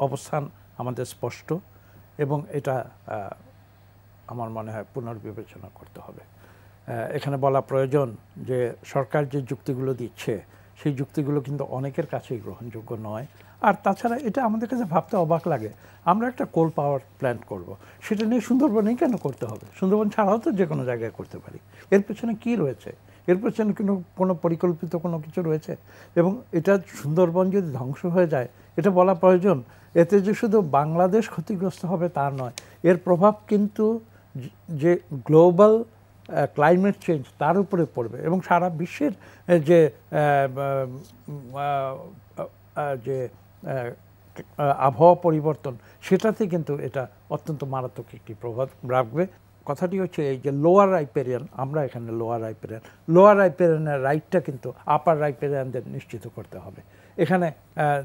অবস্থান আমাদের স্পষ্ট, এবং এটা আমার মনে হয় পুনর্বিবেচনা করতে হবে। এখানে বলা প্রয়োজন যে সরকার যে যুক্তিগুলো দিচ্ছে, সেই যুক্তিগুলো কিন্তু অনেকের কাছেই গ্রহণযোগ্য নয়। আর তাছাড়া এটা আমাদের কাছে ভাবতে অবাক লাগে, আমরা একটা কোল পাওয়ার প্ল্যান্ট করব, সেটা নিয়ে সুন্দরবনেই কেন করতে হবে? সুন্দরবন ছাড়াও তো যে কোনো জায়গায় করতে পারি। এর পেছনে কি রয়েছে? এর পেছনে কোনো পরিকল্পিত কোনো কিছু রয়েছে? এবং এটা সুন্দরবন যদি ধ্বংস হয়ে যায়, এটা বলা প্রয়োজন, এতে যে শুধু বাংলাদেশ ক্ষতিগ্রস্ত হবে তা নয়, এর প্রভাব কিন্তু যে গ্লোবাল ক্লাইমেট চেঞ্জ তার উপরে পড়বে এবং সারা বিশ্বের যে যে আবহাওয়া পরিবর্তন, সেটাতে কিন্তু এটা অত্যন্ত মারাত্মক একটি প্রভাব রাখবে। কথাটি হচ্ছে এই যে লোয়ার রাইপেরিয়ান, আমরা এখানে লোয়ার রাইপেরিয়ানের রাইটটা কিন্তু আপার রাইপেরিয়ানদের নিশ্চিত করতে হবে। এখানে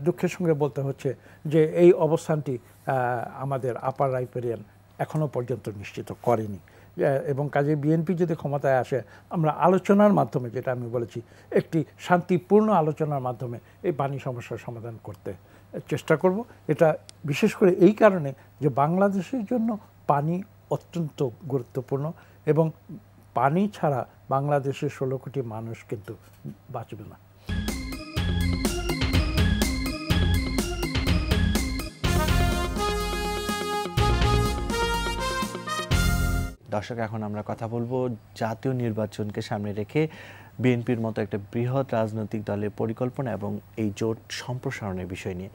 দুঃখের সঙ্গে বলতে হচ্ছে যে এই অবস্থানটি আমাদের আপার রাইপেরিয়ান এখনও পর্যন্ত নিশ্চিত করেনি এবং কাজে বিএনপি যদি ক্ষমতায় আসে, আমরা আলোচনার মাধ্যমে, যেটা আমি বলেছি, একটি শান্তিপূর্ণ আলোচনার মাধ্যমে এই পানি সমস্যার সমাধান করতে চেষ্টা করব। এটা বিশেষ করে এই কারণে যে বাংলাদেশের জন্য পানি অত্যন্ত গুরুত্বপূর্ণ এবং পানি ছাড়া বাংলাদেশের 16 কোটি মানুষ কিন্তু বাঁচবে না। দর্শক, এখন আমরা কথা বলবো জাতীয় নির্বাচনকে সামনে রেখে বিএনপির মতো একটা বৃহৎ রাজনৈতিক দলের পরিকল্পনা এবং এই জোট সম্প্রসারণের বিষয় নিয়ে।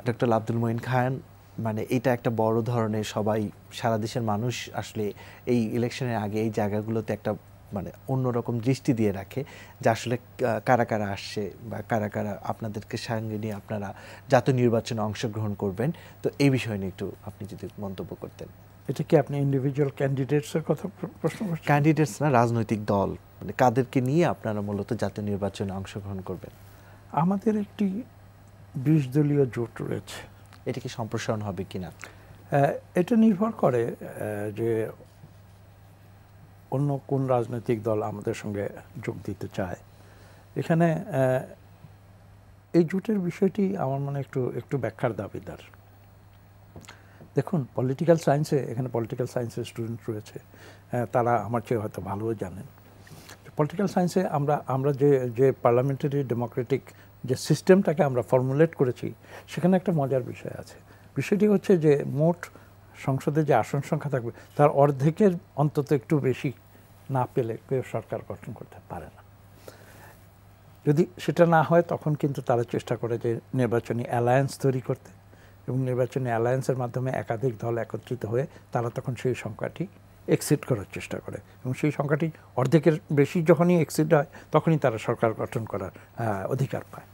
ডক্টর আব্দুল মঈন খান, মানে এটা একটা বড় ধরনের, সবাই সারা দেশের মানুষ আসলে এই ইলেকশনের আগে এই জায়গাগুলোতে একটা মানে অন্যরকম দৃষ্টি দিয়ে রাখে যে আসলে কারা কারা আসছে বা কারা কারা আপনাদেরকে সঙ্গে নিয়ে আপনারা জাতীয় নির্বাচনে অংশগ্রহণ করবেন। তো এই বিষয় নিয়ে একটু আপনি যদি মন্তব্য করতেন। এটা কি আপনি ইন্ডিভিজুয়াল ক্যান্ডিডেটসের কথা প্রশ্ন করছেন? ক্যান্ডিডেটস না, রাজনৈতিক দল, মানে কাদেরকে নিয়ে আপনারা মূলত জাতীয় নির্বাচনে অংশগ্রহণ করবেন? আমাদের একটি 20 দলীয় জোট রয়েছে। এটা কি সম্প্রসারণ হবে কিনা? এটা নির্ভর করে যে অন্য কোন রাজনৈতিক দল আমাদের সঙ্গে যোগ দিতে চায়। এখানে এই জোটের বিষয়টি আমার মনে একটু ব্যাখ্যার দাবিদার। দেখুন, পলিটিক্যাল সায়েন্সে, এখানে পলিটিক্যাল সায়েন্সের স্টুডেন্ট রয়েছে, তারা আমার চেয়ে হয়তো ভালোও জানেন। পলিটিক্যাল সায়েন্সে আমরা যে পার্লামেন্টারি ডেমোক্রেটিক যে সিস্টেমটাকে আমরা ফর্মুলেট করেছি, সেখানে একটা মজার বিষয় আছে। বিষয়টি হচ্ছে যে মোট সংসদে যে আসন সংখ্যা থাকবে তার অর্ধেকের অন্তত একটু বেশি না পেলে কেউ সরকার গঠন করতে পারে না। যদি সেটা না হয়, তখন কিন্তু তারা চেষ্টা করে যে নির্বাচনী অ্যালায়েন্স তৈরি করতে, এবং নির্বাচনী অ্যালায়েন্সের মাধ্যমে একাধিক দল একত্রিত হয়ে তারা তখন সেই সংখ্যাটি এক্সিড করার চেষ্টা করে, এবং সেই সংখ্যাটি অর্ধেকের বেশি যখনই এক্সিড হয়, তখনই তারা সরকার গঠন করার অধিকার পায়।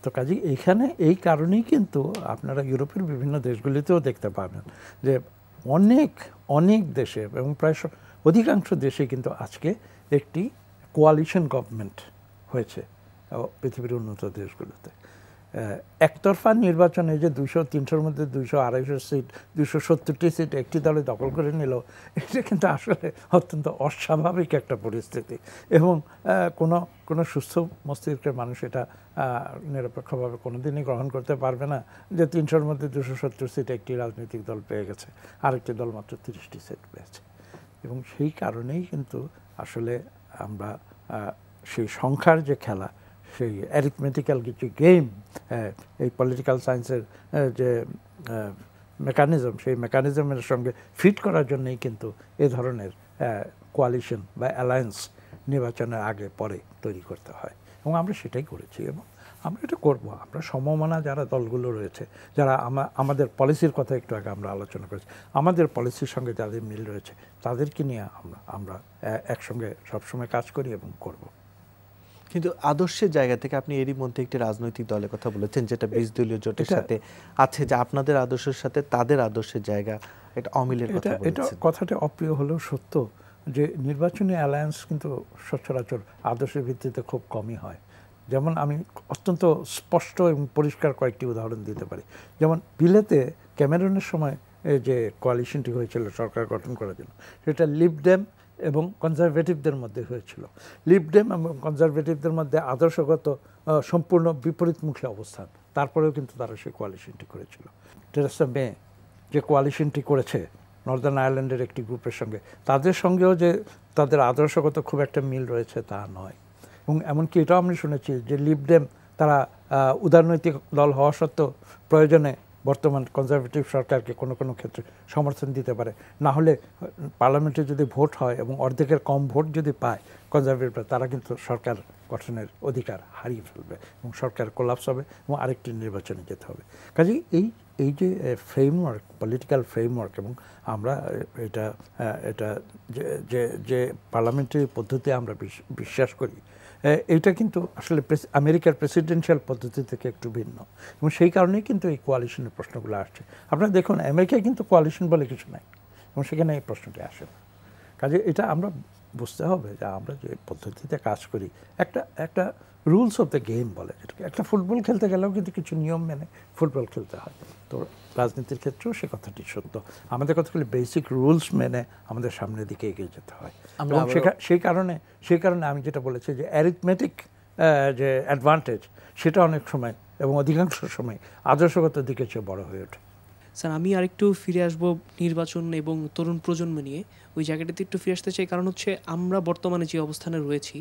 তো কাজেই এইখানে এই কারণেই কিন্তু আপনারা ইউরোপের বিভিন্ন দেশগুলিতেও দেখতে পাবেন যে অনেক দেশে এবং প্রায় অধিকাংশ দেশে কিন্তু আজকে একটি কোয়ালিশন গভর্নমেন্ট হয়েছে পৃথিবীর উন্নত দেশগুলোতে। একতরফা নির্বাচনে যে 200-300-র মধ্যে 200-250 সিট, 270টি সিট একটি দলে দখল করে নিল, এটা কিন্তু আসলে অত্যন্ত অস্বাভাবিক একটা পরিস্থিতি, এবং কোনো সুস্থ মস্তিষ্কের মানুষ এটা নিরপেক্ষভাবে কোনোদিনই গ্রহণ করতে পারবে না যে 300-র মধ্যে 270 সিট একটি রাজনৈতিক দল পেয়ে গেছে, আরেকটি দল মাত্র 30টি সিট পেয়েছে। এবং সেই কারণেই কিন্তু আসলে আমরা সেই সংখ্যার যে খেলা, সেই অ্যারিথমেটিক্যাল কিছু গেম, এই পলিটিক্যাল সায়েন্সের যে মেকানিজম, সেই মেকানিজমের সঙ্গে ফিট করার জন্যই কিন্তু এ ধরনের কোয়ালিশন বা অ্যালায়েন্স নির্বাচনের আগে পরে তৈরি করতে হয়, এবং আমরা সেটাই করেছি এবং আমরা এটা করব। আমরা সমমনা যারা দলগুলো রয়েছে, যারা আমাদের পলিসির কথা একটু আগে আমরা আলোচনা করেছি, আমাদের পলিসির সঙ্গে যাদের মিল রয়েছে তাদেরকে নিয়ে আমরা একসঙ্গে সবসময় কাজ করি এবং করব। কিন্তু আদর্শের জায়গা থেকে আপনি এরই মধ্যে একটি রাজনৈতিক দলের কথা বলেছেন যেটা 20 দলীয় জোটের সাথে আছে, যে আপনাদের আদর্শের সাথে তাদের আদর্শের জায়গা একটা অমিলের কথা বলেছেন। এটা কথাটা অপ্রিয় হলেও সত্য যে নির্বাচনী অ্যালায়েন্স কিন্তু সচরাচর আদর্শের ভিত্তিতে খুব কমই হয়। যেমন আমি অত্যন্ত স্পষ্ট এবং পরিষ্কার কয়েকটি উদাহরণ দিতে পারি। যেমন বিলেতে ক্যামেরনের সময় যে কোয়ালিশনটি হয়েছিল সরকার গঠন করার জন্য, সেটা লিবডেম এবং কনজারভেটিভদের মধ্যে হয়েছিল। লিবডেম এবং কনজারভেটিভদের মধ্যে আদর্শগত সম্পূর্ণ বিপরীতমুখী অবস্থান, তারপরেও কিন্তু তারা সেই কোয়ালিশনটি করেছিল। টেরেসা মে যে কোয়ালিশনটি করেছে নর্দার্ন আয়ারল্যান্ডের একটি গ্রুপের সঙ্গে, তাদের সঙ্গেও যে তাদের আদর্শগত খুব একটা মিল রয়েছে তা নয়। এবং এমনকি এটাও আমি শুনেছি যে লিবডেম তারা উদারনৈতিক দল হওয়া সত্ত্বেও প্রয়োজনে বর্তমান কনজারভেটিভ সরকারকে কোনো কোনো ক্ষেত্রে সমর্থন দিতে পারে। না হলে পার্লামেন্টে যদি ভোট হয় এবং অর্ধেকের কম ভোট যদি পায় কনজারভেটিভরা, তারা কিন্তু সরকার গঠনের অধিকার হারিয়ে ফেলবে এবং সরকার কোলাপস হবে এবং আরেকটি নির্বাচনে যেতে হবে। কাজেই এই যে ফ্রেমওয়ার্ক, পলিটিক্যাল ফ্রেমওয়ার্ক, এবং আমরা এটা যে পার্লামেন্টারি পদ্ধতি আমরা বিশ্বাস করি, এইটা কিন্তু আসলে আমেরিকার প্রেসিডেন্সিয়াল পদ্ধতি থেকে একটু ভিন্ন, এবং সেই কারণেই কিন্তু এই কোয়ালিশনের প্রশ্নগুলো আসছে। আপনারা দেখুন, আমেরিকায় কিন্তু কোয়ালিশন বলে কিছু নাই এবং সেখানে এই প্রশ্নটি আসে না। কাজে এটা আমরা বুঝতে হবে যে আমরা যে পদ্ধতিতে কাজ করি, একটা রুলস অফ দ্য গেম বলে, যেটাকে একটা ফুটবল খেলতে গেলেও কিন্তু কিছু নিয়ম মেনে ফুটবল খেলতে হয়। তো রাজনীতির ক্ষেত্রেও সে কথাটি সত্য, আমাদের কতগুলি বেসিক রুলস মেনে আমাদের সামনের দিকে এগিয়ে যেতে হয়। এবং সেই কারণে আমি যেটা বলেছি যে অ্যারিথমেটিক যে অ্যাডভান্টেজ, সেটা অনেক সময় এবং অধিকাংশ সময় আদর্শগত দিকে চেয়ে বড় হয়ে ওঠে। স্যার, আমি আরেকটু ফিরে আসবো নির্বাচন এবং তরুণ প্রজন্ম নিয়ে, ওই জায়গাটাতে একটু ফিরে আসতে চাই। কারণ হচ্ছে আমরা বর্তমানে যে অবস্থানে রয়েছি,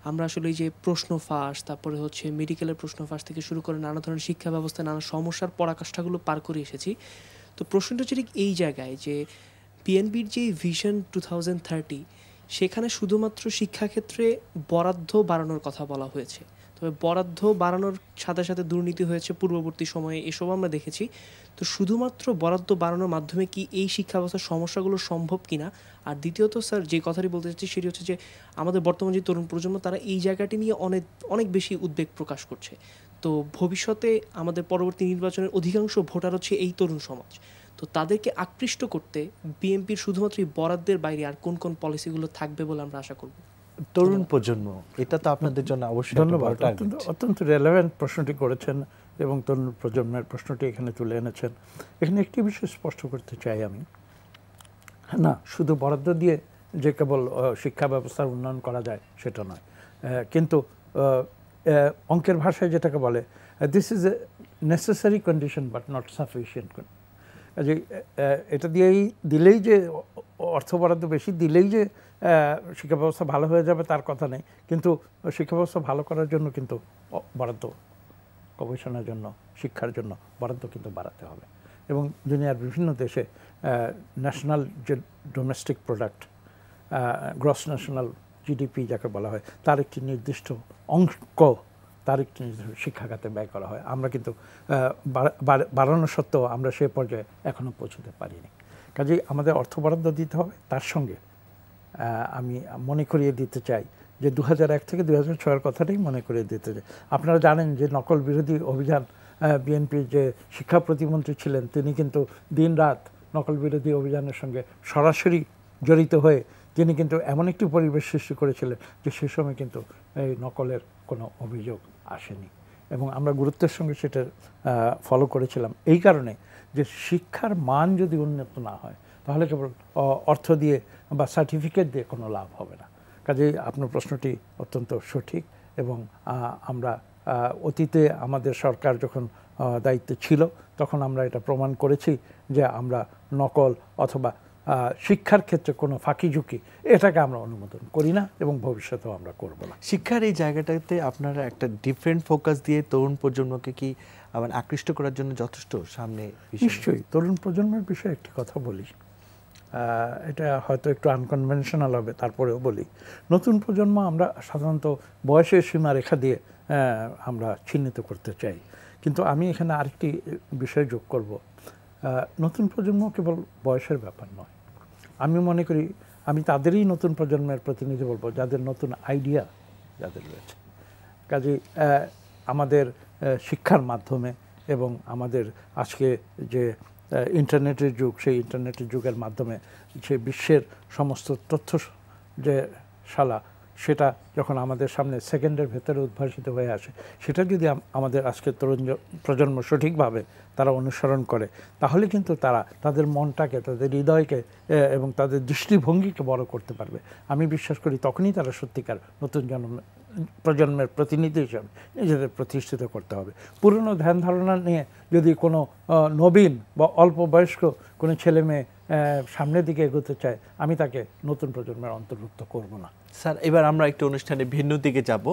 আমরা আসলে এই যে প্রশ্ন ফাঁস, তারপরে হচ্ছে মেডিকেলের প্রশ্ন ফাঁস থেকে শুরু করে নানা ধরনের শিক্ষা ব্যবস্থায় নানা সমস্যার পরাকাষ্ঠাগুলো পার করে এসেছি। তো প্রশ্নটা হচ্ছে ঠিক এই জায়গায় যে বিএনপির যে ভিশন 2030, সেখানে শুধুমাত্র শিক্ষাক্ষেত্রে বরাদ্দ বাড়ানোর কথা বলা হয়েছে। তবে বরাদ্দ বাড়ানোর সাথে সাথে দুর্নীতি হয়েছে পূর্ববর্তী সময়ে, এসব আমরা দেখেছি। তো শুধুমাত্র বরাদ্দ বাড়ানোর মাধ্যমে কি এই শিক্ষা ব্যবস্থার সমস্যাগুলো সম্ভব কিনা? আর দ্বিতীয়ত স্যার যে কথাটি বলতে চাচ্ছি সেটি হচ্ছে যে আমাদের বর্তমান যে তরুণ প্রজন্ম, তারা এই জায়গাটি নিয়ে অনেক বেশি উদ্বেগ প্রকাশ করছে। তো ভবিষ্যতে আমাদের পরবর্তী নির্বাচনের অধিকাংশ ভোটার হচ্ছে এই তরুণ সমাজ। তো তাদেরকে আকৃষ্ট করতে বিএনপির শুধুমাত্র বরাদ্দের বাইরে আর কোন কোন পলিসিগুলো থাকবে বলে আমরা আশা করব? তরুণ প্রজন্ম, এটা তো আপনাদের জন্য অবশ্যই ধন্যবাদ। অত্যন্ত রেলেভেন্ট প্রশ্নটি করেছেন এবং তরুণ প্রজন্মের প্রশ্নটি এখানে তুলে এনেছেন। এখানে একটি বিষয় স্পষ্ট করতে চাই আমি, না শুধু বরাদ্দ দিয়ে যে কেবল শিক্ষা ব্যবস্থার উন্নয়ন করা যায় সেটা নয়, কিন্তু অঙ্কের ভাষায় যেটাকে বলে this is a necessary condition but not sufficient. কাজে এটা দিলেই যে অর্থ বরাদ্দ বেশি দিলেই যে শিক্ষা ব্যবস্থা ভালো হয়ে যাবে তার কথা নেই, কিন্তু শিক্ষা ব্যবস্থা ভালো করার জন্য কিন্তু বরাদ্দ, গবেষণার জন্য, শিক্ষার জন্য বরাদ্দ কিন্তু বাড়াতে হবে। এবং দুনিয়ার বিভিন্ন দেশে ন্যাশনাল যে domestic product, gross national GDP যাকে বলা হয়, তার একটি নির্দিষ্ট অঙ্ক, তার একটি নির্দিষ্ট শিক্ষা খাতে ব্যয় করা হয়। আমরা কিন্তু বাড়ানো সত্ত্বেও আমরা সে পর্যায়ে এখনও পৌঁছতে পারিনি। কাজেই আমাদের অর্থ বরাদ্দ দিতে হবে। তার সঙ্গে আমি মনে করিয়ে দিতে চাই যে 2001 থেকে 2006 কথাটাই মনে করিয়ে দিতে চাই। আপনারা জানেন যে নকল বিরোধী অভিযান, বিএনপির যে শিক্ষা প্রতিমন্ত্রী ছিলেন তিনি কিন্তু দিন রাত নকল বিরোধী অভিযানের সঙ্গে সরাসরি জড়িত হয়ে তিনি কিন্তু এমন একটি পরিবেশ সৃষ্টি করেছিলেন যে সে সময় কিন্তু এই নকলের কোনো অভিযোগ আসেনি, এবং আমরা গুরুত্বের সঙ্গে সেটা ফলো করেছিলাম। এই কারণে যে শিক্ষার মান যদি উন্নত না হয় তাহলে কেবল অর্থ দিয়ে বা সার্টিফিকেট দিয়ে কোনো লাভ হবে না। কাজেই আপনার প্রশ্নটি অত্যন্ত সঠিক, এবং আমরা অতীতে আমাদের সরকার যখন দায়িত্বে ছিল তখন আমরা এটা প্রমাণ করেছি যে আমরা নকল অথবা শিক্ষার ক্ষেত্রে কোনো ফাঁকি ঝুঁকি এটাকে আমরা অনুমোদন করি না এবং ভবিষ্যতেও আমরা করব না। শিক্ষার এই জায়গাটাতে আপনারা একটা ডিফারেন্ট ফোকাস দিয়ে তরুণ প্রজন্মকে কি আবার আকৃষ্ট করার জন্য যথেষ্ট সামনে? নিশ্চয়ই। তরুণ প্রজন্মের বিষয়ে একটি কথা বলি, এটা হয়তো একটু আনকনভেনশনাল হবে, তারপরেও বলি। নতুন প্রজন্ম আমরা সাধারণত বয়সের সীমারেখা দিয়ে আমরা চিহ্নিত করতে চাই, কিন্তু আমি এখানে আরেকটি বিষয় যোগ করব। নতুন প্রজন্ম কেবল বয়সের ব্যাপার নয়। আমি মনে করি আমি তাদেরই নতুন প্রজন্মের প্রতিনিধি বলবো যাদের নতুন আইডিয়া যাদের রয়েছে। কাজেই আমাদের শিক্ষার মাধ্যমে এবং আমাদের আজকে যে ইন্টারনেটের যুগ, সেই ইন্টারনেটের যুগের মাধ্যমে যে বিশ্বের সমস্ত তথ্য যে শালা, সেটা যখন আমাদের সামনে সেকেন্ডের ভেতরে উদ্ভাসিত হয়ে আসে, সেটা যদি আমাদের আজকের তরুণ প্রজন্ম সঠিকভাবে তারা অনুসরণ করে, তাহলে কিন্তু তারা তাদের মনটাকে, তাদের হৃদয়কে এবং তাদের দৃষ্টিভঙ্গিকে বড় করতে পারবে। আমি বিশ্বাস করি তখনই তারা সত্যিকার নতুন প্রজন্মের প্রতিনিধি হিসাবে নিজেদের প্রতিষ্ঠিত করতে হবে। পুরনো ধ্যান ধারণা নিয়ে যদি কোনো নবীন বা অল্প বয়স্ক কোনো ছেলে মেয়ে সামনের দিকে এগোতে চায় আমি তাকে নতুন প্রজন্মের অন্তর্ভুক্ত করব না। স্যার, এবার আমরা একটু অনুষ্ঠানে ভিন্ন দিকে যাব।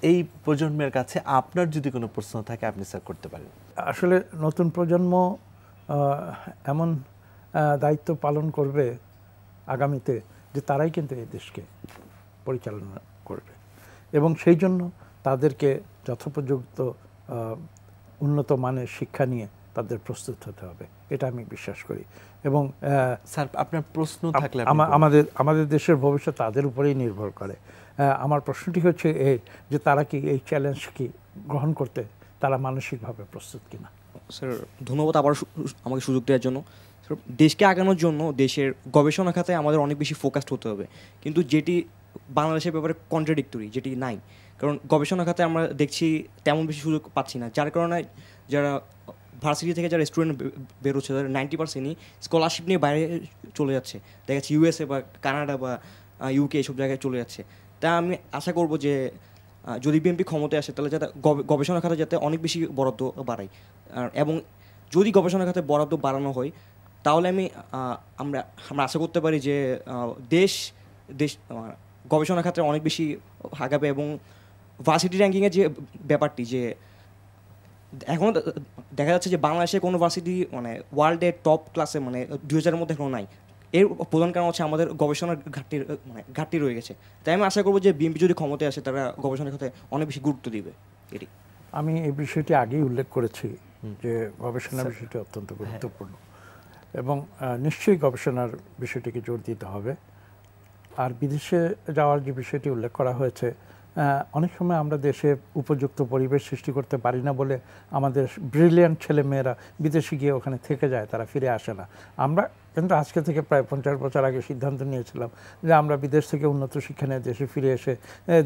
এই প্রজন্মের কাছে আপনার যদি কোনো প্রশ্ন থাকে আপনি স্যার করতে পারেন। আসলে নতুন প্রজন্ম এমন দায়িত্ব পালন করবে আগামীতে যে তারাই কিন্তু এই দেশকে পরিচালনা করবে, এবং সেই জন্য তাদেরকে যথোপযুক্ত উন্নত মানের শিক্ষা নিয়ে তাদের প্রস্তুত হতে হবে, এটা আমি বিশ্বাস করি। এবং স্যার, আপনার প্রশ্ন থাকলে আমাদের দেশের ভবিষ্যৎ তাদের উপরেই নির্ভর করে। আমার প্রশ্নটি হচ্ছে এই যে তারা কি এই চ্যালেঞ্জ কি গ্রহণ করতে তারা মানসিকভাবে প্রস্তুত কিনা। স্যার ধন্যবাদ আবার আমাকে সুযোগ দেওয়ার জন্য। দেশকে আগানোর জন্য দেশের গবেষণা খাতে আমাদের অনেক বেশি ফোকাসড হতে হবে, কিন্তু যেটি বাংলাদেশের ব্যাপারে কন্ট্রাডিক্টরি, যেটি নাই। কারণ গবেষণা খাতে আমরা দেখছি তেমন বেশি সুযোগ পাচ্ছি না, যার কারণে যারা ভার্সিটি থেকে যারা স্টুডেন্ট বেরোচ্ছে তাদের 90%ই স্কলারশিপ নিয়ে বাইরে চলে যাচ্ছে, দেখা যাচ্ছে ইউএসএ বা কানাডা বা ইউকে এইসব জায়গায় চলে যাচ্ছে। তা আমি আশা করব যে যদি বিএনপি ক্ষমতায় আসে তাহলে যাতে গবেষণা খাতে যাতে অনেক বেশি বরাদ্দ বাড়ায়, এবং যদি গবেষণা খাতে বরাদ্দ বাড়ানো হয় তাহলে আমরা আশা করতে পারি যে দেশ গবেষণা খাতে অনেক বেশি আগাবে। এবং ভার্সিটি র্যাঙ্কিংয়ের যে ব্যাপারটি, যে এখন দেখা যাচ্ছে যে বাংলাদেশে কোনো ভার্সিটি মানে ওয়ার্ল্ডের টপ ক্লাসে মানে 2000-এর মধ্যে এখনো নাই। এর প্রধান কারণ হচ্ছে আমাদের গবেষণার ঘাটতি রয়ে গেছে। তাই আমি আশা করবো যে বিএনপি যদি ক্ষমতায় আসে তারা গবেষণার খাতে অনেক বেশি গুরুত্ব দিবে। এটি আমি এই বিষয়টি আগেই উল্লেখ করেছি যে গবেষণার বিষয়টি অত্যন্ত গুরুত্বপূর্ণ, এবং নিশ্চয়ই গবেষণার বিষয়টিকে জোর দিতে হবে। আর বিদেশে যাওয়ার যে বিষয়টি উল্লেখ করা হয়েছে, অনেক সময় আমরা দেশে উপযুক্ত পরিবেশ সৃষ্টি করতে পারি না বলে আমাদের ব্রিলিয়ান্ট ছেলেমেয়েরা বিদেশে গিয়ে ওখানে থেকে যায়, তারা ফিরে আসে না। আমরা কিন্তু আজকে থেকে প্রায় 50 বছর আগে সিদ্ধান্ত নিয়েছিলাম যে আমরা বিদেশ থেকে উন্নত শিক্ষা নিয়ে দেশে ফিরে এসে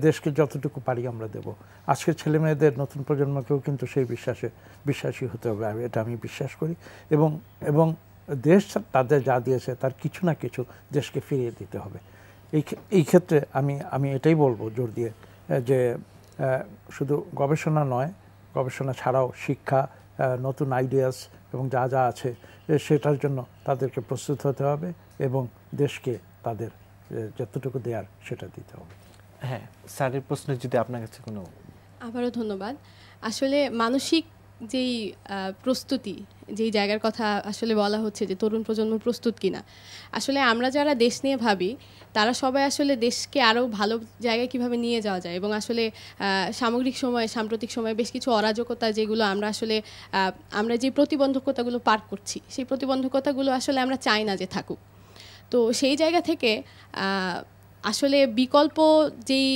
দেশকে যতটুকু পারি আমরা দেব। আজকে ছেলেমেয়েদের নতুন প্রজন্মকেও কিন্তু সেই বিশ্বাসী হতে হবে, এটা আমি বিশ্বাস করি। এবং দেশ তাদের যা দিয়েছে তার কিছু না কিছু দেশকে ফিরিয়ে দিতে হবে। এই ক্ষেত্রে আমি এটাই বলবো জোর দিয়ে যে শুধু গবেষণা নয়, গবেষণা ছাড়াও শিক্ষা, নতুন আইডিয়াস এবং যা যা আছে সেটার জন্য তাদেরকে প্রস্তুত হতে হবে, এবং দেশকে তাদের যতটুকু দেয়ার সেটা দিতে হবে। হ্যাঁ, স্যারের প্রশ্নে যদি আপনার কাছে কোনো। আবারও ধন্যবাদ। আসলে মানসিক যেই প্রস্তুতি, যেই জায়গার কথা আসলে বলা হচ্ছে যে তরুণ প্রজন্ম প্রস্তুত কিনা, আসলে আমরা যারা দেশ নিয়ে ভাবি তারা সবাই আসলে দেশকে আরও ভালো জায়গায় কিভাবে নিয়ে যাওয়া যায়, এবং আসলে সাম্প্রতিক সময়ে বেশ কিছু অরাজকতা যেগুলো আমরা যে প্রতিবন্ধকতাগুলো পার করছি, সেই প্রতিবন্ধকতাগুলো আসলে আমরা চাই না যে থাকুক। তো সেই জায়গা থেকে আসলে বিকল্প যেই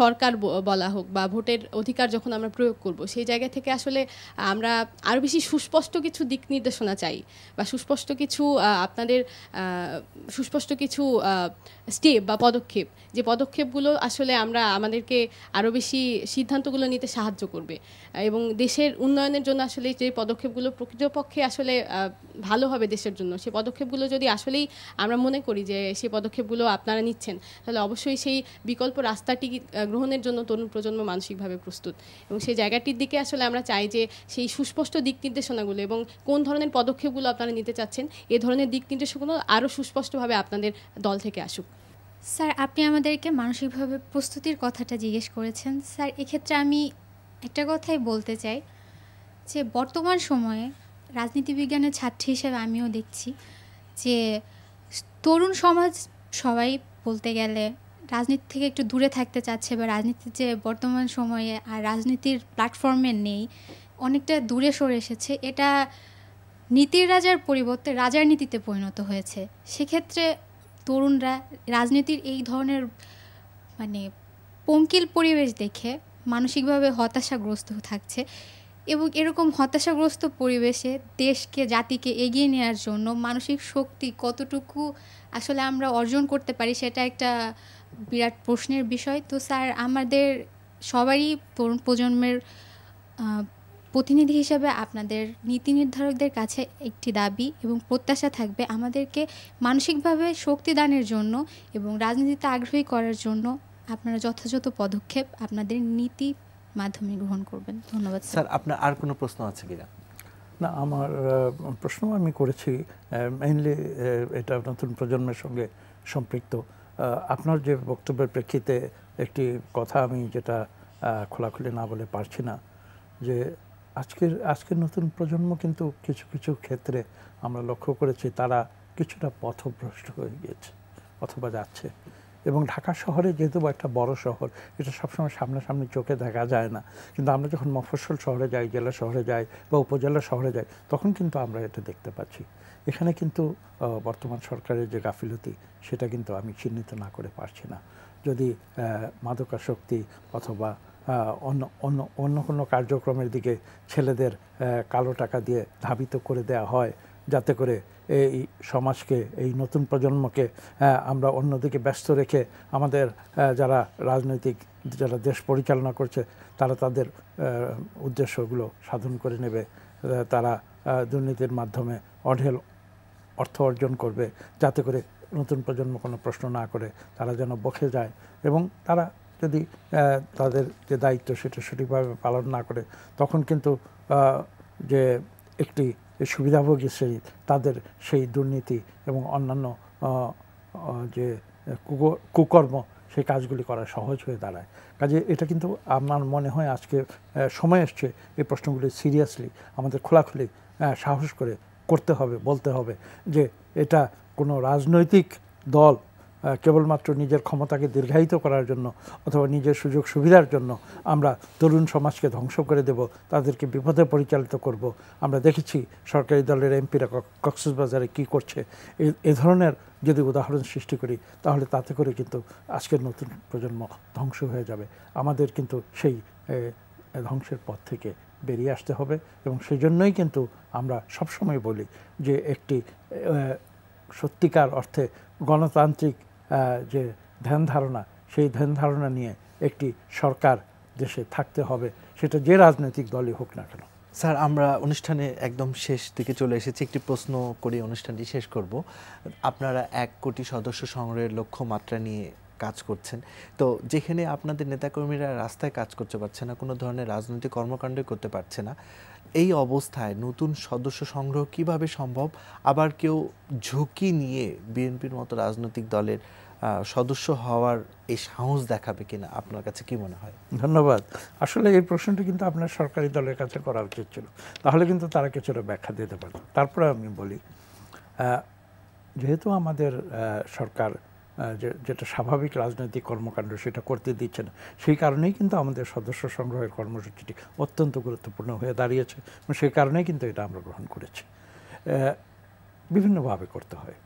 সরকার বলা হোক বা ভোটের অধিকার যখন আমরা প্রয়োগ করব, সেই জায়গা থেকে আসলে আমরা আরও বেশি সুস্পষ্ট কিছু দিক নির্দেশনা চাই, বা সুস্পষ্ট কিছু স্টেপ বা পদক্ষেপ, যে পদক্ষেপগুলো আসলে আমাদেরকে আরও বেশি সিদ্ধান্তগুলো নিতে সাহায্য করবে, এবং দেশের উন্নয়নের জন্য আসলে যে পদক্ষেপগুলো প্রকৃতপক্ষে আসলে ভালো হবে দেশের জন্য, সেই পদক্ষেপগুলো যদি আসলেই আমরা মনে করি যে সেই পদক্ষেপগুলো আপনারা নিচ্ছেন, তাহলে অবশ্যই সেই বিকল্প রাস্তাটি গ্রহণের জন্য তরুণ প্রজন্ম মানসিকভাবে প্রস্তুত। এবং সেই জায়গাটির দিকে আসলে আমরা চাই যে সেই সুস্পষ্ট দিক নির্দেশনাগুলো এবং কোন ধরনের পদক্ষেপগুলো আপনারা নিতে চাচ্ছেন, এ ধরনের দিক নির্দেশনাগুলো আরও সুস্পষ্টভাবে আপনাদের দল থেকে আসুক। স্যার, আপনি আমাদেরকে মানসিকভাবে প্রস্তুতির কথাটা জিজ্ঞেস করেছেন। স্যার, এক্ষেত্রে আমি একটা কথাই বলতে চাই যে বর্তমান সময়ে রাজনীতিবিজ্ঞানের ছাত্রী হিসেবে আমিও দেখছি যে তরুণ সমাজ সবাই বলতে গেলে রাজনীতি থেকে একটু দূরে থাকতে চাচ্ছে, বা রাজনীতির যে বর্তমান সময়ে আর রাজনীতির প্ল্যাটফর্মে নেই, অনেকটা দূরে সরে এসেছে। এটা নীতির রাজার পরিবর্তে রাজার নীতিতে পরিণত হয়েছে। সেক্ষেত্রে তরুণরা রাজনীতির এই ধরনের পঙ্কিল পরিবেশ দেখে মানসিকভাবে হতাশাগ্রস্ত থাকছে, এবং এরকম হতাশাগ্রস্ত পরিবেশে দেশকে জাতিকে এগিয়ে নেওয়ার জন্য মানসিক শক্তি কতটুকু আসলে আমরা অর্জন করতে পারি সেটা একটা বিরাট প্রশ্নের বিষয়। তো স্যার, আমাদের সবারই তরুণ প্রজন্মের প্রতিনিধি হিসেবে আপনাদের নীতি নির্ধারকদের কাছে একটি দাবি এবং প্রত্যাশা থাকবে আমাদেরকে মানসিকভাবে শক্তিদানের জন্য এবং রাজনীতিতে আগ্রহী করার জন্য আপনারা যথাযথ পদক্ষেপ আপনাদের নীতি মাধ্যমে গ্রহণ করবেন। ধন্যবাদ স্যার। আপনার আর কোনো প্রশ্ন আছে কিনা? না, আমার প্রশ্ন আমি করেছি মেইনলি এটা নতুন প্রজন্মের সঙ্গে সম্পৃক্ত। আপনার যে বক্তব্যের প্রেক্ষিতে একটি কথা আমি যেটা খোলাখুলি না বলে পারছি না, যে আজকের নতুন প্রজন্ম কিন্তু কিছু কিছু ক্ষেত্রে আমরা লক্ষ্য করেছি তারা কিছুটা পথভ্রষ্ট হয়ে গিয়েছে অথবা যাচ্ছে। এবং ঢাকা শহরে যেহেতু একটা বড় শহর, এটা সবসময় সামনাসামনি চোখে দেখা যায় না, কিন্তু আমরা যখন মফস্বল শহরে যাই, জেলা শহরে যাই বা উপজেলা শহরে যাই, তখন কিন্তু আমরা এটা দেখতে পাচ্ছি। এখানে কিন্তু বর্তমান সরকারের যে গাফিলতি, সেটা কিন্তু আমি চিহ্নিত না করে পারছি না। যদি মাদকাসক্তি অথবা অন্য কোনো কার্যক্রমের দিকে ছেলেদের কালো টাকা দিয়ে ধাবিত করে দেওয়া হয়, যাতে করে এই সমাজকে, এই নতুন প্রজন্মকে আমরা অন্যদিকে ব্যস্ত রেখে আমাদের যারা যারা দেশ পরিচালনা করছে তারা তাদের উদ্দেশ্যগুলো সাধন করে নেবে, তারা দুর্নীতির মাধ্যমে অঢেল অর্থ অর্জন করবে, যাতে করে নতুন প্রজন্ম কোনো প্রশ্ন না করে তারা যেন বসে যায়। এবং তারা যদি তাদের যে দায়িত্ব সেটা সঠিকভাবে পালন না করে, তখন কিন্তু যে একটি সুবিধাভোগী শ্রেণী তাদের সেই দুর্নীতি এবং অন্যান্য যে কুকর্ম, সেই কাজগুলি করা সহজ হয়ে দাঁড়ায়। কাজে এটা কিন্তু আমার মনে হয় আজকে সময় এসছে এই প্রশ্নগুলি সিরিয়াসলি আমাদের খোলাখুলি সাহস করে করতে হবে, বলতে হবে যে এটা কোনো রাজনৈতিক দল কেবলমাত্র নিজের ক্ষমতাকে দীর্ঘায়িত করার জন্য অথবা নিজের সুযোগ সুবিধার জন্য আমরা তরুণ সমাজকে ধ্বংস করে দেব, তাদেরকে বিপদে পরিচালিত করব। আমরা দেখেছি সরকারি দলের এমপিরা কক্সবাজারে কী করছে। এ ধরনের যদি উদাহরণ সৃষ্টি করি, তাহলে তাতে করে কিন্তু আজকের নতুন প্রজন্ম ধ্বংস হয়ে যাবে। আমাদের কিন্তু সেই ধ্বংসের পথ থেকে বেরিয়ে আসতে হবে। এবং সেই জন্যই কিন্তু আমরা সবসময় বলি যে একটি সত্যিকার অর্থে গণতান্ত্রিক যে ধ্যান ধারণা, সেই ধ্যান ধারণা নিয়ে একটি সরকার দেশে থাকতে হবে, সেটা যে রাজনৈতিক দলই হোক না কেন। স্যার, আমরা অনুষ্ঠানে একদম শেষ দিকে চলে এসেছি। একটি প্রশ্ন করে অনুষ্ঠানটি শেষ করব। আপনারা 1 কোটি সদস্য সংগ্রহের লক্ষ্যমাত্রা নিয়ে কাজ করছেন, তো যেখানে আপনাদের নেতাকর্মীরা রাস্তায় কাজ করতে পারছে না, কোনো ধরনের রাজনৈতিক কর্মকাণ্ড করতে পারছে না, এই অবস্থায় নতুন সদস্য সংগ্রহ কিভাবে সম্ভব? আবার কেউ ঝুঁকি নিয়ে বিএনপির মতো রাজনৈতিক দলের সদস্য হওয়ার এই সাহস দেখাবে কিনা, আপনার কাছে কি মনে হয়? ধন্যবাদ। আসলে এই প্রশ্নটি কিন্তু আপনার সরকারি দলের কাছে করা উচিত ছিল, তাহলে কিন্তু তারা কিছুটা ব্যাখ্যা দিতে পারত। তারপরে আমি বলি, যেহেতু আমাদের সরকার যেটা স্বাভাবিক রাজনৈতিক কর্মকাণ্ড সেটা করতে দিচ্ছে না, সেই কারণেই কিন্তু আমাদের সদস্য সংগ্রহের কর্মসূচিটি অত্যন্ত গুরুত্বপূর্ণ হয়ে দাঁড়িয়েছে এবং সেই কারণেই কিন্তু এটা আমরা গ্রহণ করেছি। বিভিন্নভাবে করতে হয়।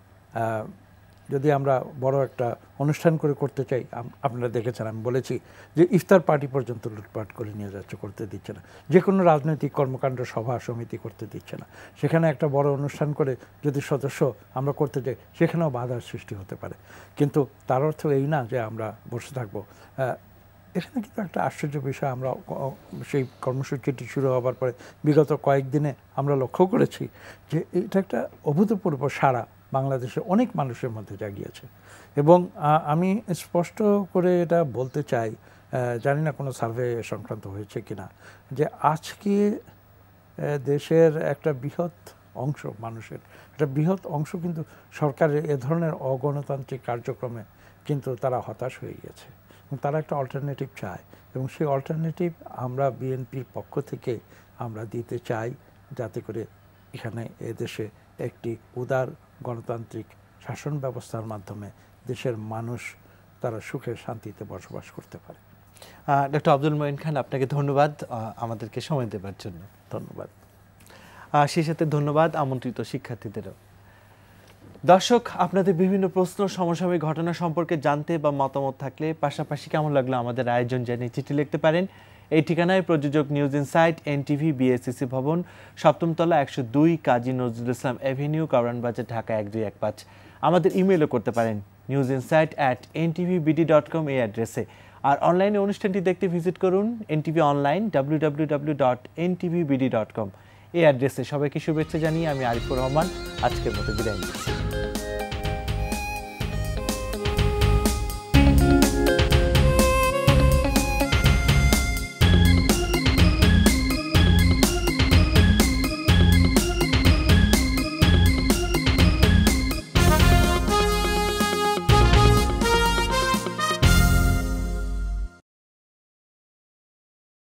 যদি আমরা বড় একটা অনুষ্ঠান করে করতে চাই, আপনারা দেখেছেন আমি বলেছি যে ইফতার পার্টি পর্যন্ত লুটপাট করে নিয়ে যাচ্ছে, করতে দিচ্ছে না। যে কোনো রাজনৈতিক কর্মকাণ্ড সভা সমিতি করতে দিচ্ছে না। সেখানে একটা বড় অনুষ্ঠান করে যদি সদস্য আমরা করতে যাই, সেখানেও বাধার সৃষ্টি হতে পারে। কিন্তু তার অর্থ এই না যে আমরা বসে থাকবো। এখানে কিন্তু একটা আশ্চর্য বিষয়, আমরা সেই কর্মসূচিটি শুরু হওয়ার পরে বিগত কয়েকদিনে আমরা লক্ষ্য করেছি যে এটা একটা অভূতপূর্ব সাড়া বাংলাদেশে অনেক মানুষের মধ্যে জাগিয়েছে। এবং আমি স্পষ্ট করে এটা বলতে চাই, জানি না কোনো সার্ভে সংক্রান্ত হয়েছে কিনা, যে আজকে দেশের একটা বৃহৎ অংশ মানুষের একটা বৃহৎ অংশ কিন্তু সরকারের এ ধরনের অগণতান্ত্রিক কার্যক্রমে কিন্তু তারা হতাশ হয়ে গেছে এবং তারা একটা অল্টারনেটিভ চায়। এবং সেই অল্টারনেটিভ আমরা বিএনপির পক্ষ থেকে আমরা দিতে চাই, যাতে করে এখানে এদেশে একটি উদার গণতান্ত্রিক শাসন ব্যবস্থার মাধ্যমে দেশের মানুষ তারা সুখে শান্তিতে বসবাস করতে পারে। ডক্টর আব্দুল মঈন খান, আপনাকে ধন্যবাদ আমাদেরকে সময় দেওয়ার জন্য। ধন্যবাদ। সেই সাথে ধন্যবাদ আমন্ত্রিত শিক্ষার্থীদেরও। দর্শক, আপনাদের বিভিন্ন প্রশ্ন, সমসাময়িক ঘটনা সম্পর্কে জানতে বা মতামত থাকলে, পাশাপাশি কেমন লাগলো আমাদের আয়োজন জানিয়ে চিঠি লিখতে পারেন। এই ঠিকানায় প্রযোজক নিউজ ইনসাইট, এনটিভি, বিএসসিসি ভবন, 7ম তলা, 102 কাজী নজরুল ইসলাম এভিনিউ, কারওয়ান বাজার, ঢাকা 1215। আমাদের ইমেলও করতে পারেন newsinsight@ntvbd.com এই অ্যাড্রেসে। আর অনলাইনে অনুষ্ঠানটি দেখতে ভিজিট করুন এনটিভি অনলাইন www.ntvbd.com এই অ্যাড্রেসে। সবাইকে শুভেচ্ছা জানিয়ে আমি আরিফুর রহমান আজকের মতো বিদায় নিচ্ছি।